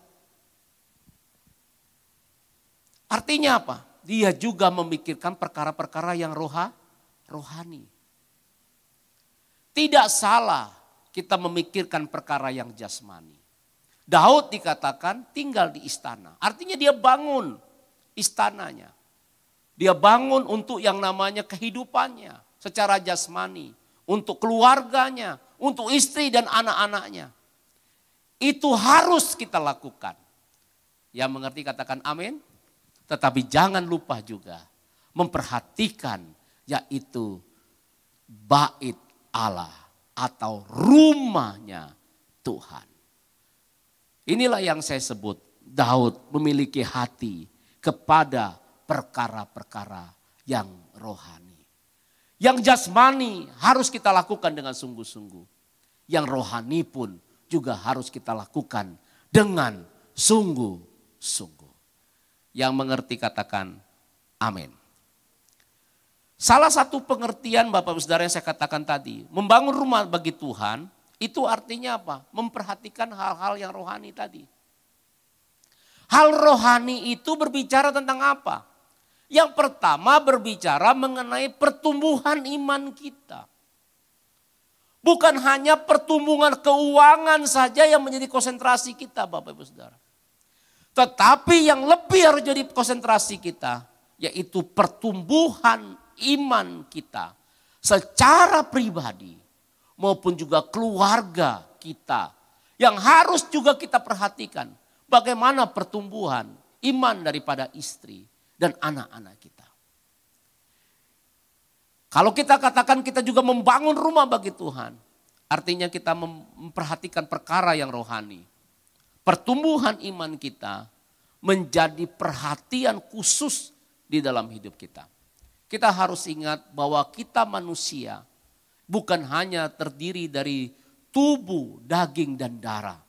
Artinya apa? Dia juga memikirkan perkara-perkara yang rohani. Tidak salah kita memikirkan perkara yang jasmani. Daud dikatakan tinggal di istana. Artinya dia bangun istananya. Dia bangun untuk yang namanya kehidupannya. Secara jasmani, untuk keluarganya, untuk istri dan anak-anaknya. Itu harus kita lakukan. Yang mengerti katakan amin. Tetapi jangan lupa juga memperhatikan yaitu bait Allah atau rumahnya Tuhan. Inilah yang saya sebut Daud memiliki hati kepada perkara-perkara yang rohani. Yang jasmani harus kita lakukan dengan sungguh-sungguh. Yang rohani pun juga harus kita lakukan dengan sungguh-sungguh. Yang mengerti katakan amin. Salah satu pengertian Bapak Ibu Saudara yang saya katakan tadi. Membangun rumah bagi Tuhan itu artinya apa? Memperhatikan hal-hal yang rohani tadi. Hal rohani itu berbicara tentang apa? Yang pertama berbicara mengenai pertumbuhan iman kita. Bukan hanya pertumbuhan keuangan saja yang menjadi konsentrasi kita Bapak Ibu Saudara. Tetapi yang lebih harus jadi konsentrasi kita yaitu pertumbuhan iman kita secara pribadi maupun juga keluarga kita. Yang harus juga kita perhatikan bagaimana pertumbuhan iman daripada istri dan anak-anak kita. Kalau kita katakan kita juga membangun rumah bagi Tuhan, artinya kita memperhatikan perkara yang rohani. Pertumbuhan iman kita menjadi perhatian khusus di dalam hidup kita. Kita harus ingat bahwa kita manusia bukan hanya terdiri dari tubuh, daging, dan darah.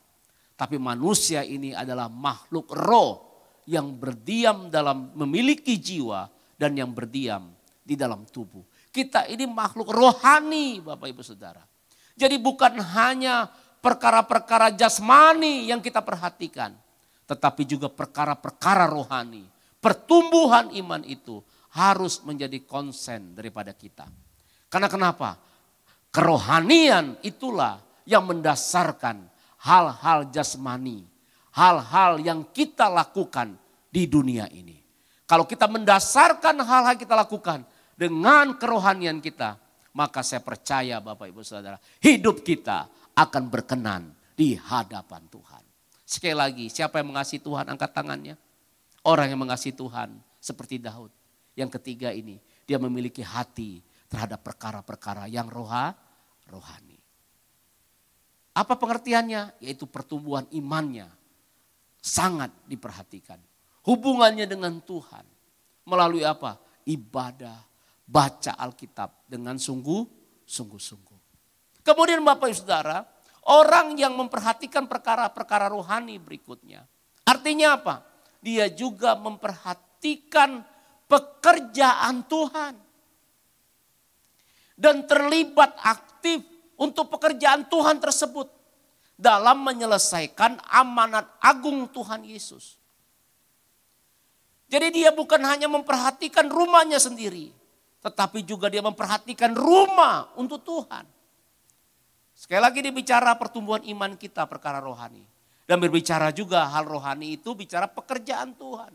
Tapi manusia ini adalah makhluk roh yang berdiam dalam memiliki jiwa dan yang berdiam di dalam tubuh. Kita ini makhluk rohani Bapak Ibu Saudara. Jadi bukan hanya perkara-perkara jasmani yang kita perhatikan. Tetapi juga perkara-perkara rohani. Pertumbuhan iman itu harus menjadi konsen daripada kita. Karena kenapa? Kerohanian itulah yang mendasarkan hal-hal jasmani. Hal-hal yang kita lakukan di dunia ini. Kalau kita mendasarkan hal-hal kita lakukan dengan kerohanian kita, maka saya percaya Bapak Ibu Saudara, hidup kita akan berkenan di hadapan Tuhan. Sekali lagi, siapa yang mengasihi Tuhan angkat tangannya? Orang yang mengasihi Tuhan seperti Daud. Yang ketiga ini, dia memiliki hati terhadap perkara-perkara yang rohani. Apa pengertiannya? Yaitu pertumbuhan imannya sangat diperhatikan. Hubungannya dengan Tuhan melalui apa? Ibadah, baca Alkitab dengan sungguh-sungguh. sungguh-sungguh. Kemudian Bapak Ibu Saudara, orang yang memperhatikan perkara-perkara rohani berikutnya. Artinya apa? Dia juga memperhatikan pekerjaan Tuhan. Dan terlibat aktif untuk pekerjaan Tuhan tersebut. Dalam menyelesaikan amanat agung Tuhan Yesus. Jadi dia bukan hanya memperhatikan rumahnya sendiri. Tetapi juga dia memperhatikan rumah untuk Tuhan. Sekali lagi dia bicara pertumbuhan iman kita perkara rohani. Dan berbicara juga hal rohani itu bicara pekerjaan Tuhan.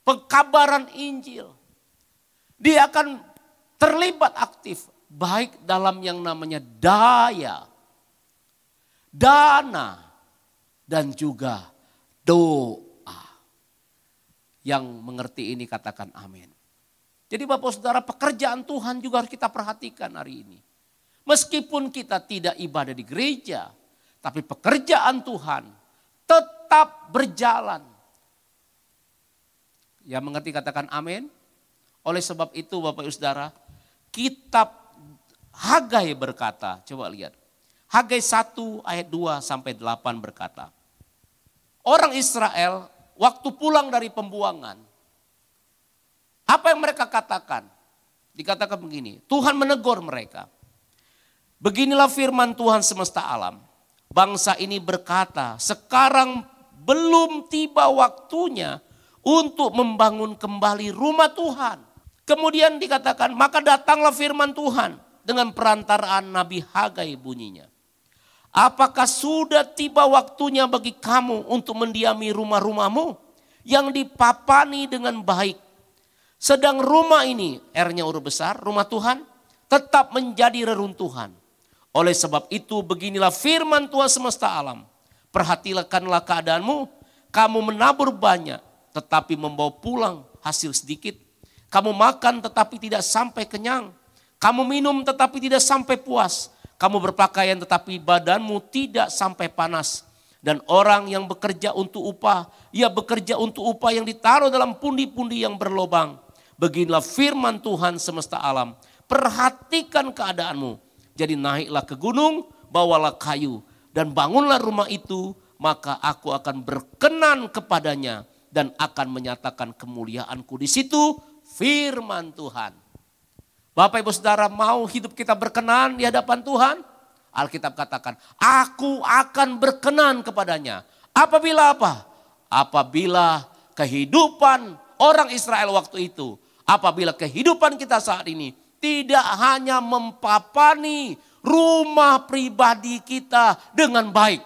Pengkabaran Injil. Dia akan terlibat aktif. Baik dalam yang namanya daya, dana, dan juga doa. Yang mengerti ini katakan amin. Jadi Bapak Saudara, pekerjaan Tuhan juga harus kita perhatikan hari ini. Meskipun kita tidak ibadah di gereja, tapi pekerjaan Tuhan tetap berjalan. Yang mengerti katakan amin. Oleh sebab itu Bapak Ibu Saudara, kitab Hagai berkata, coba lihat. Hagai 1 ayat 2 sampai 8 berkata. Orang Israel waktu pulang dari pembuangan, apa yang mereka katakan? Dikatakan begini, Tuhan menegur mereka. Beginilah firman Tuhan semesta alam. Bangsa ini berkata, sekarang belum tiba waktunya untuk membangun kembali rumah Tuhan. Kemudian dikatakan, maka datanglah firman Tuhan dengan perantaraan Nabi Hagai bunyinya. Apakah sudah tiba waktunya bagi kamu untuk mendiami rumah-rumahmu yang dipapani dengan baik. Sedang rumah ini, R-nya huruf besar, rumah Tuhan, tetap menjadi reruntuhan. Oleh sebab itu beginilah firman Tuhan semesta alam. Perhatikanlah keadaanmu, kamu menabur banyak tetapi membawa pulang hasil sedikit. Kamu makan tetapi tidak sampai kenyang. Kamu minum tetapi tidak sampai puas. Kamu berpakaian tetapi badanmu tidak sampai panas. Dan orang yang bekerja untuk upah, ia bekerja untuk upah yang ditaruh dalam pundi-pundi yang berlobang. Beginilah firman Tuhan semesta alam. Perhatikan keadaanmu. Jadi naiklah ke gunung, bawalah kayu. Dan bangunlah rumah itu, maka aku akan berkenan kepadanya. Dan akan menyatakan kemuliaanku di situ, firman Tuhan. Bapak Ibu Saudara, mau hidup kita berkenan di hadapan Tuhan? Alkitab katakan, aku akan berkenan kepadanya. Apabila apa? Apabila kehidupan orang Israel waktu itu, apabila kehidupan kita saat ini tidak hanya mempapani rumah pribadi kita dengan baik,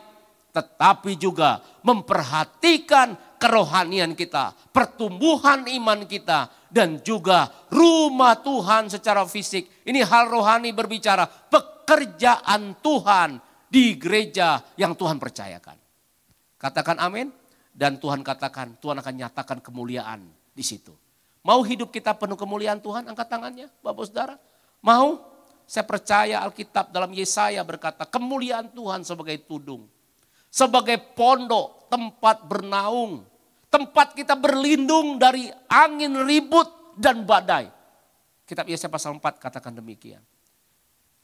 tetapi juga memperhatikan kerohanian kita, pertumbuhan iman kita, dan juga rumah Tuhan secara fisik. Ini hal rohani berbicara pekerjaan Tuhan di gereja yang Tuhan percayakan. Katakan amin. Dan Tuhan katakan, Tuhan akan nyatakan kemuliaan di situ. Mau hidup kita penuh kemuliaan Tuhan? Angkat tangannya Bapak Saudara. Mau? Saya percaya Alkitab dalam Yesaya berkata kemuliaan Tuhan sebagai tudung. Sebagai pondok, tempat bernaung. Tempat kita berlindung dari angin ribut dan badai. Kitab Yesaya pasal 4 katakan demikian.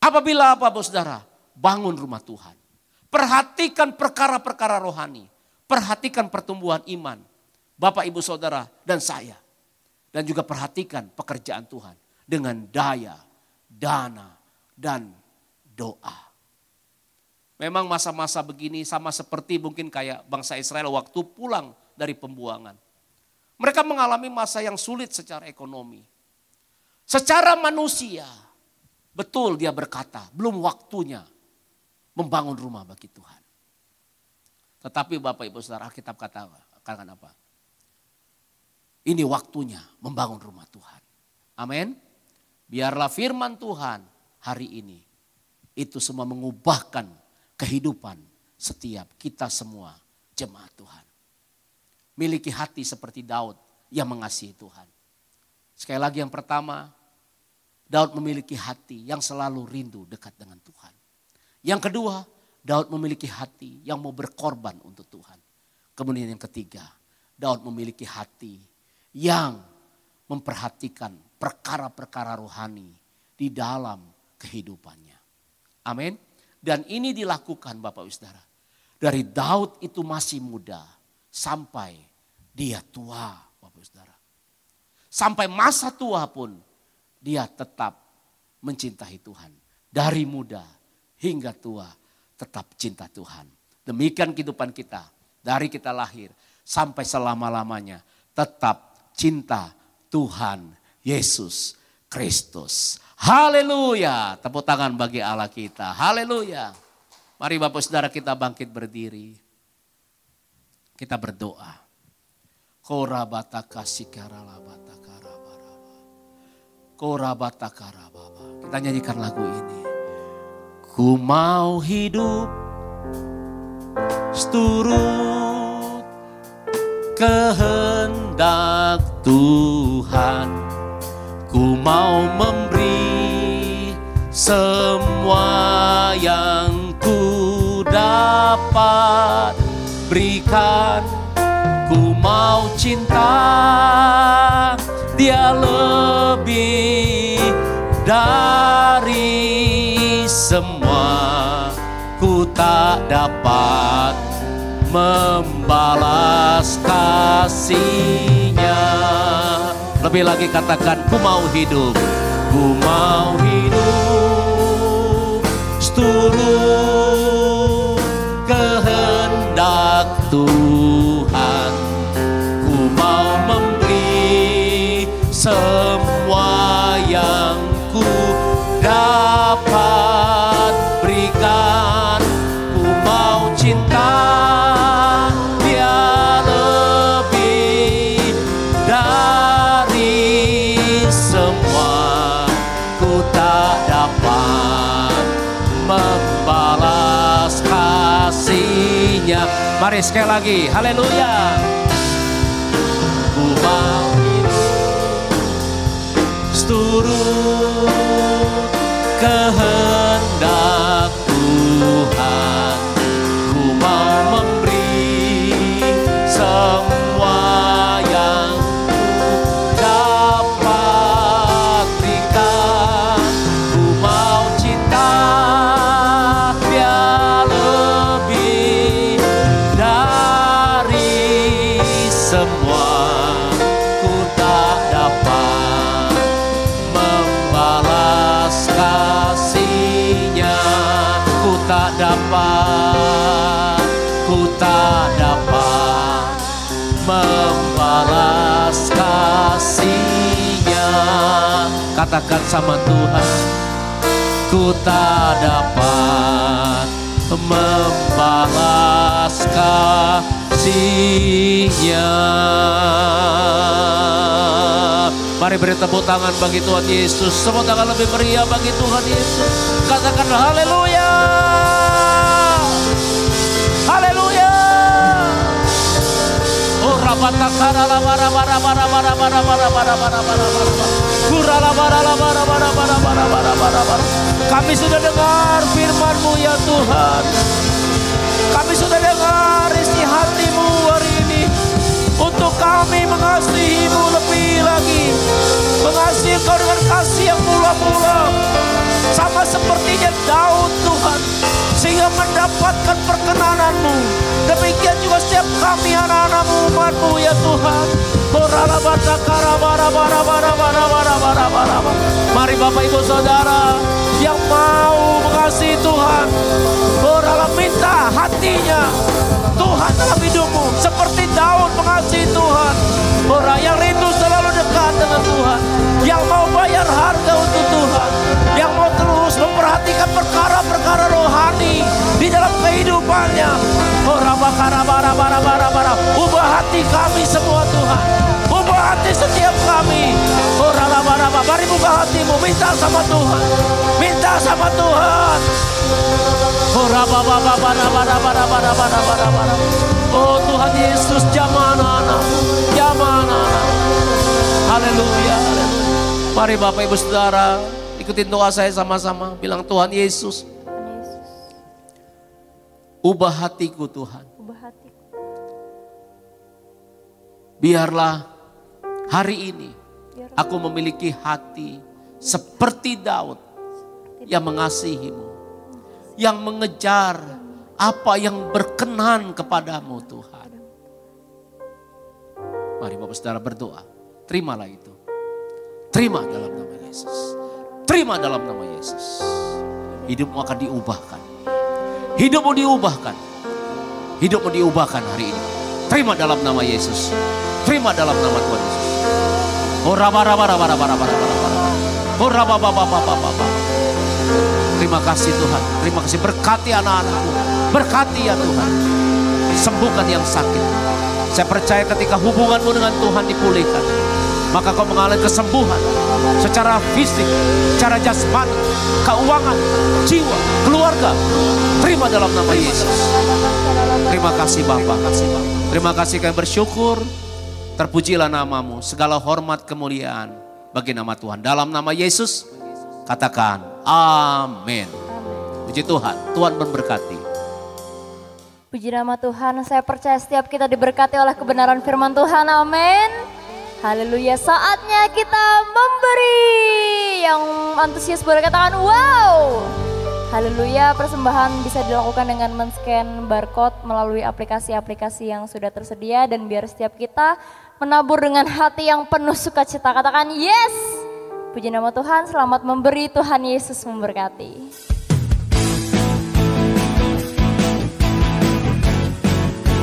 Apabila apa Bapak Saudara? Bangun rumah Tuhan. Perhatikan perkara-perkara rohani. Perhatikan pertumbuhan iman. Bapak, Ibu, Saudara, dan saya. Dan juga perhatikan pekerjaan Tuhan. Dengan daya, dana, dan doa. Memang masa-masa begini sama seperti mungkin kayak bangsa Israel waktu pulang dari pembuangan. Mereka mengalami masa yang sulit secara ekonomi. Secara manusia, betul dia berkata, belum waktunya membangun rumah bagi Tuhan. Tetapi Bapak Ibu Saudara, Alkitab katakan apa? Ini waktunya membangun rumah Tuhan. Amin. Biarlah firman Tuhan hari ini itu semua mengubahkan kehidupan setiap kita semua jemaat Tuhan. Miliki hati seperti Daud yang mengasihi Tuhan. Sekali lagi yang pertama, Daud memiliki hati yang selalu rindu dekat dengan Tuhan. Yang kedua, Daud memiliki hati yang mau berkorban untuk Tuhan. Kemudian yang ketiga, Daud memiliki hati yang memperhatikan perkara-perkara rohani di dalam kehidupannya. Amin. Dan ini dilakukan Bapak Ibu Saudara. Dari Daud itu masih muda sampai dia tua Bapak Ibu Saudara. Sampai masa tua pun dia tetap mencintai Tuhan. Dari muda hingga tua tetap cinta Tuhan. Demikian kehidupan kita. Dari kita lahir sampai selama-lamanya tetap cinta Tuhan Yesus Kristus. Haleluya. Tepuk tangan bagi Allah kita. Haleluya. Mari Bapak Saudara kita bangkit berdiri. Kita berdoa. Kita nyanyikan lagu ini. Ku mau hidup seturut kehendak Tuhan. Ku mau memberi semua yang ku dapat berikan. Ku mau cinta Dia lebih dari semua. Ku tak dapat membalas kasih-Nya. Lebih lagi katakan, ku mau hidup. Ku mau hidup seturut kehendak Tuhan. Ku mau memberi semua yang ku dapat berikan. Ku mau cinta Dia lebih dari semua. Ku tak dapat membalas kasih-Nya. Mari sekali lagi, haleluya. Ku mau hidup seturut kehendak Tuhan. Ku mau memberi semua yang ku dapat berikan. Ku mau cinta Dia lebih dari semua. Ku tak dapat membalas kasih-Nya. Ku tak dapat membalas kasih-Nya. Katakan sama Tuhan, ku tak dapat membalas kasih-Nya. Mari beri tepuk tangan bagi Tuhan Yesus. Tepuk tangan lebih meriah bagi Tuhan Yesus. Katakan haleluya. Haleluya. Oh rabatakara bara bara bara bara bara bara bara bara bara bara. Kurala bara bara bara bara bara bara bara bara. Kami sudah dengar firman-Mu ya Tuhan. Kami sudah dengar isi hati-Mu hari ini. Untuk kami mengasihi-Mu lebih lagi. Mengasihi Engkau dengan kasih yang mula-mula. Sama sepertinya Daud Tuhan. Sehingga mendapatkan perkenanan-Mu. Demikian juga setiap kami anak-anak-Mu, umat-Mu ya Tuhan. Mari Bapak Ibu Saudara yang mau mengasihi Tuhan, minta hatinya Tuhan dalam hidupmu seperti Daud mengasihi Tuhan. Orang yang rindu selalu dekat dengan Tuhan, yang mau bayar harga untuk Tuhan, yang mau terus memperhatikan perkara-perkara rohani di dalam kehidupannya. Ubah hati kami semua Tuhan, ubah hati setiap kami. Mari buka hatimu, minta sama Tuhan, minta sama Tuhan. Oh Tuhan Yesus, jamah anak-anakmu, jamah anak-anakmu. Haleluya, haleluya. Mari Bapak Ibu Saudara, ikutin doa saya sama-sama. Bilang, Tuhan Yesus, ubah hatiku Tuhan. Biarlah hari ini aku memiliki hati seperti Daud yang mengasihi-Mu, yang mengejar apa yang berkenan kepadamu Tuhan. Mari Bapak Saudara berdoa, terimalah itu. Terima dalam nama Yesus. Terima dalam nama Yesus. Hidupmu akan diubahkan. Hidupmu diubahkan. Hidupmu diubahkan hari ini. Terima dalam nama Yesus. Terima dalam nama Tuhan Yesus. Terima kasih Tuhan. Terima kasih, berkati anak-anakmu. Berkati ya Tuhan. Sembuhkan yang sakit. Saya percaya ketika hubunganmu dengan Tuhan dipulihkan, maka kau mengalami kesembuhan secara fisik, secara jasmani, keuangan, jiwa, keluarga. Terima dalam nama Yesus. Terima kasih Bapa. Terima kasih, kami bersyukur. Terpujilah namamu, segala hormat kemuliaan bagi nama Tuhan. Dalam nama Yesus katakan amin. Puji Tuhan, Tuhan memberkati. Puji nama Tuhan, saya percaya setiap kita diberkati oleh kebenaran firman Tuhan, amin. Haleluya, saatnya kita memberi. Yang antusias boleh katakan wow. Haleluya, persembahan bisa dilakukan dengan men-scan barcode melalui aplikasi-aplikasi yang sudah tersedia. Dan biar setiap kita menabur dengan hati yang penuh sukacita, katakan yes. Puji nama Tuhan, selamat memberi, Tuhan Yesus memberkati.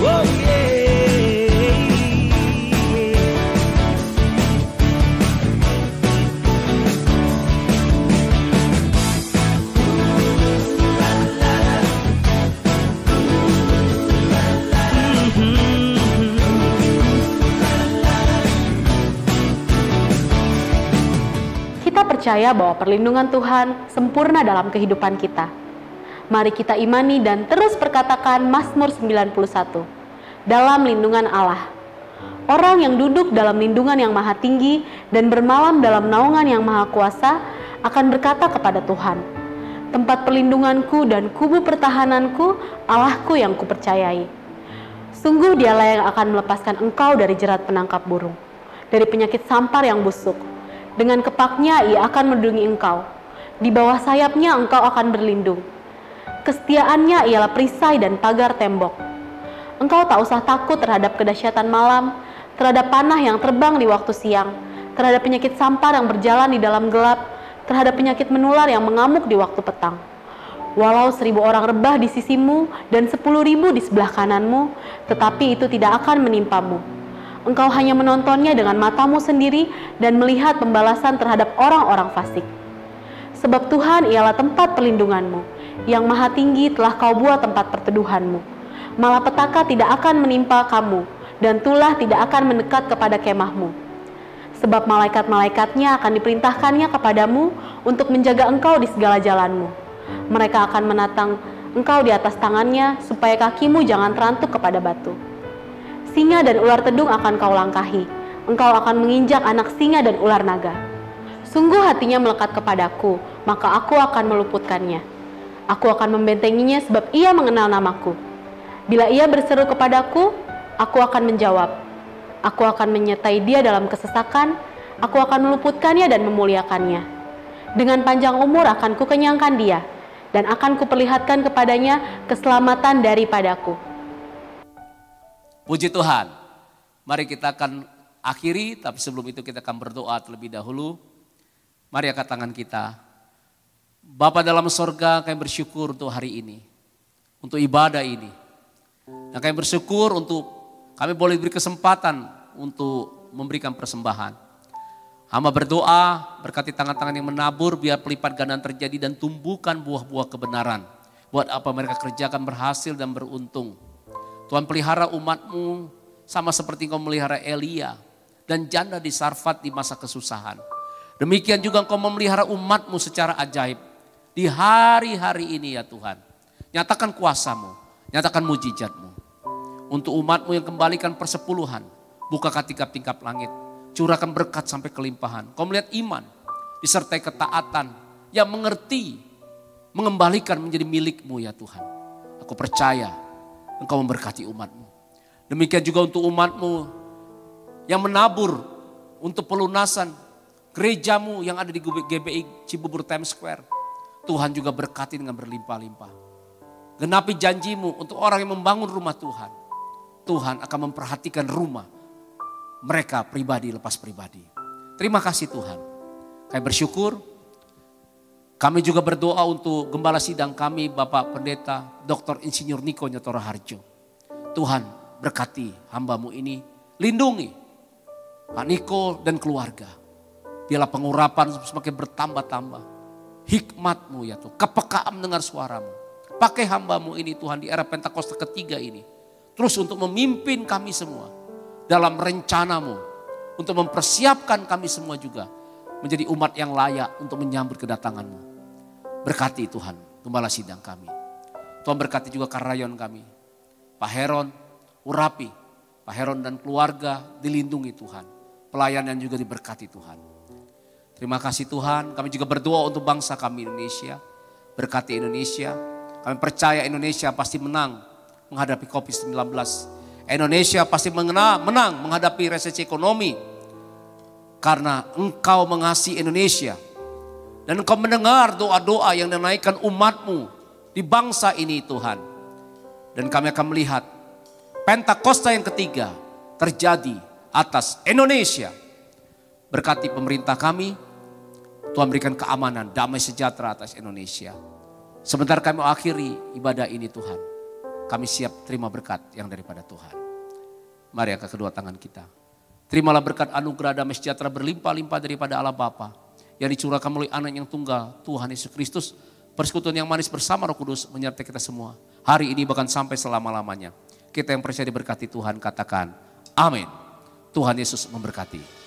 Oh yeah. Kita percaya bahwa perlindungan Tuhan sempurna dalam kehidupan kita. Mari kita imani dan terus perkatakan Mazmur 91. Dalam lindungan Allah. Orang yang duduk dalam lindungan yang maha tinggi dan bermalam dalam naungan yang maha kuasa akan berkata kepada Tuhan, tempat perlindunganku dan kubu pertahananku, Allahku yang kupercayai. Sungguh dialah yang akan melepaskan engkau dari jerat penangkap burung, dari penyakit sampar yang busuk. Dengan kepaknya ia akan melindungi engkau. Di bawah sayapnya engkau akan berlindung. Kesetiaannya ialah perisai dan pagar tembok. Engkau tak usah takut terhadap kedahsyatan malam, terhadap panah yang terbang di waktu siang, terhadap penyakit sampar yang berjalan di dalam gelap, terhadap penyakit menular yang mengamuk di waktu petang. Walau 1000 orang rebah di sisimu dan 10.000 di sebelah kananmu, tetapi itu tidak akan menimpamu. Engkau hanya menontonnya dengan matamu sendiri dan melihat pembalasan terhadap orang-orang fasik. Sebab Tuhan ialah tempat perlindunganmu, yang maha tinggi telah kau buat tempat perteduhanmu. Malapetaka tidak akan menimpa kamu, dan tulah tidak akan mendekat kepada kemahmu. Sebab malaikat-malaikatnya akan diperintahkannya kepadamu untuk menjaga engkau di segala jalanmu. Mereka akan menatang engkau di atas tangannya, supaya kakimu jangan terantuk kepada batu. Singa dan ular tedung akan kau langkahi, engkau akan menginjak anak singa dan ular naga. Sungguh hatinya melekat kepadaku, maka aku akan meluputkannya. Aku akan membentenginya sebab ia mengenal namaku. Bila ia berseru kepadaku, aku akan menjawab. Aku akan menyertai dia dalam kesesakan, aku akan meluputkannya dan memuliakannya. Dengan panjang umur akan kukenyangkan dia, dan akan kuperlihatkan kepadanya keselamatan daripadaku. Puji Tuhan. Mari kita akan akhiri, tapi sebelum itu kita akan berdoa terlebih dahulu. Mari angkat tangan kita. Bapa dalam sorga, kami bersyukur untuk hari ini, untuk ibadah ini. Dan kami bersyukur untuk kami boleh beri kesempatan untuk memberikan persembahan. Hamba berdoa, berkati tangan-tangan yang menabur, biar pelipat gandaan terjadi dan tumbuhkan buah-buah kebenaran. Buat apa mereka kerjakan berhasil dan beruntung. Tuhan pelihara umat-Mu sama seperti Engkau melihara Elia dan janda di Sarfat di masa kesusahan. Demikian juga Engkau memelihara umat-Mu secara ajaib. Di hari-hari ini ya Tuhan. Nyatakan kuasa-Mu, nyatakan mujizat-Mu. Untuk umat-Mu yang kembalikan persepuluhan. Bukakan tingkap-tingkap langit. Curahkan berkat sampai kelimpahan. Kau melihat iman, disertai ketaatan yang mengerti. Mengembalikan menjadi milik-Mu ya Tuhan. Aku percaya Engkau memberkati umat-Mu. Demikian juga untuk umat-Mu yang menabur untuk pelunasan gerejamu yang ada di GBI Cibubur Times Square. Tuhan juga berkati dengan berlimpah-limpah. Genapi janjimu untuk orang yang membangun rumah Tuhan. Tuhan akan memperhatikan rumah mereka pribadi lepas pribadi. Terima kasih Tuhan. Kami bersyukur. Kami juga berdoa untuk gembala sidang kami Bapak Pendeta Dr. Insinyur Niko Nyotora Harjo. Tuhan berkati hambamu ini. Lindungi Pak Niko dan keluarga. Biarlah pengurapan semakin bertambah-tambah. Hikmatmu ya Tuhan. Kepekaan mendengar suaramu. Pakai hambamu ini Tuhan di era Pentakosta ketiga ini. Terus untuk memimpin kami semua. Dalam rencanamu. Untuk mempersiapkan kami semua juga. Menjadi umat yang layak untuk menyambut kedatanganmu. Berkati Tuhan gembala sidang kami. Tuhan berkati juga karayon kami. Pak Heron, urapi. Pak Heron dan keluarga dilindungi Tuhan. Pelayanan juga diberkati Tuhan. Terima kasih Tuhan. Kami juga berdoa untuk bangsa kami Indonesia. Berkati Indonesia. Kami percaya Indonesia pasti menang menghadapi COVID-19. Indonesia pasti menang menghadapi resesi ekonomi. Karena Engkau mengasihi Indonesia. Dan Engkau mendengar doa-doa yang dinaikkan umatmu di bangsa ini Tuhan. Dan kami akan melihat Pentakosta yang ketiga terjadi atas Indonesia. Berkati pemerintah kami, Tuhan berikan keamanan, damai sejahtera atas Indonesia. Sebentar kami akhiri ibadah ini Tuhan. Kami siap terima berkat yang daripada Tuhan. Mari angkat kedua tangan kita. Terimalah berkat anugerah damai sejahtera berlimpah-limpah daripada Allah Bapa. Yang dicurahkan melalui anak yang tunggal Tuhan Yesus Kristus. Persekutuan yang manis bersama Roh Kudus menyertai kita semua. Hari ini bahkan sampai selama-lamanya. Kita yang percaya diberkati Tuhan katakan amin. Tuhan Yesus memberkati.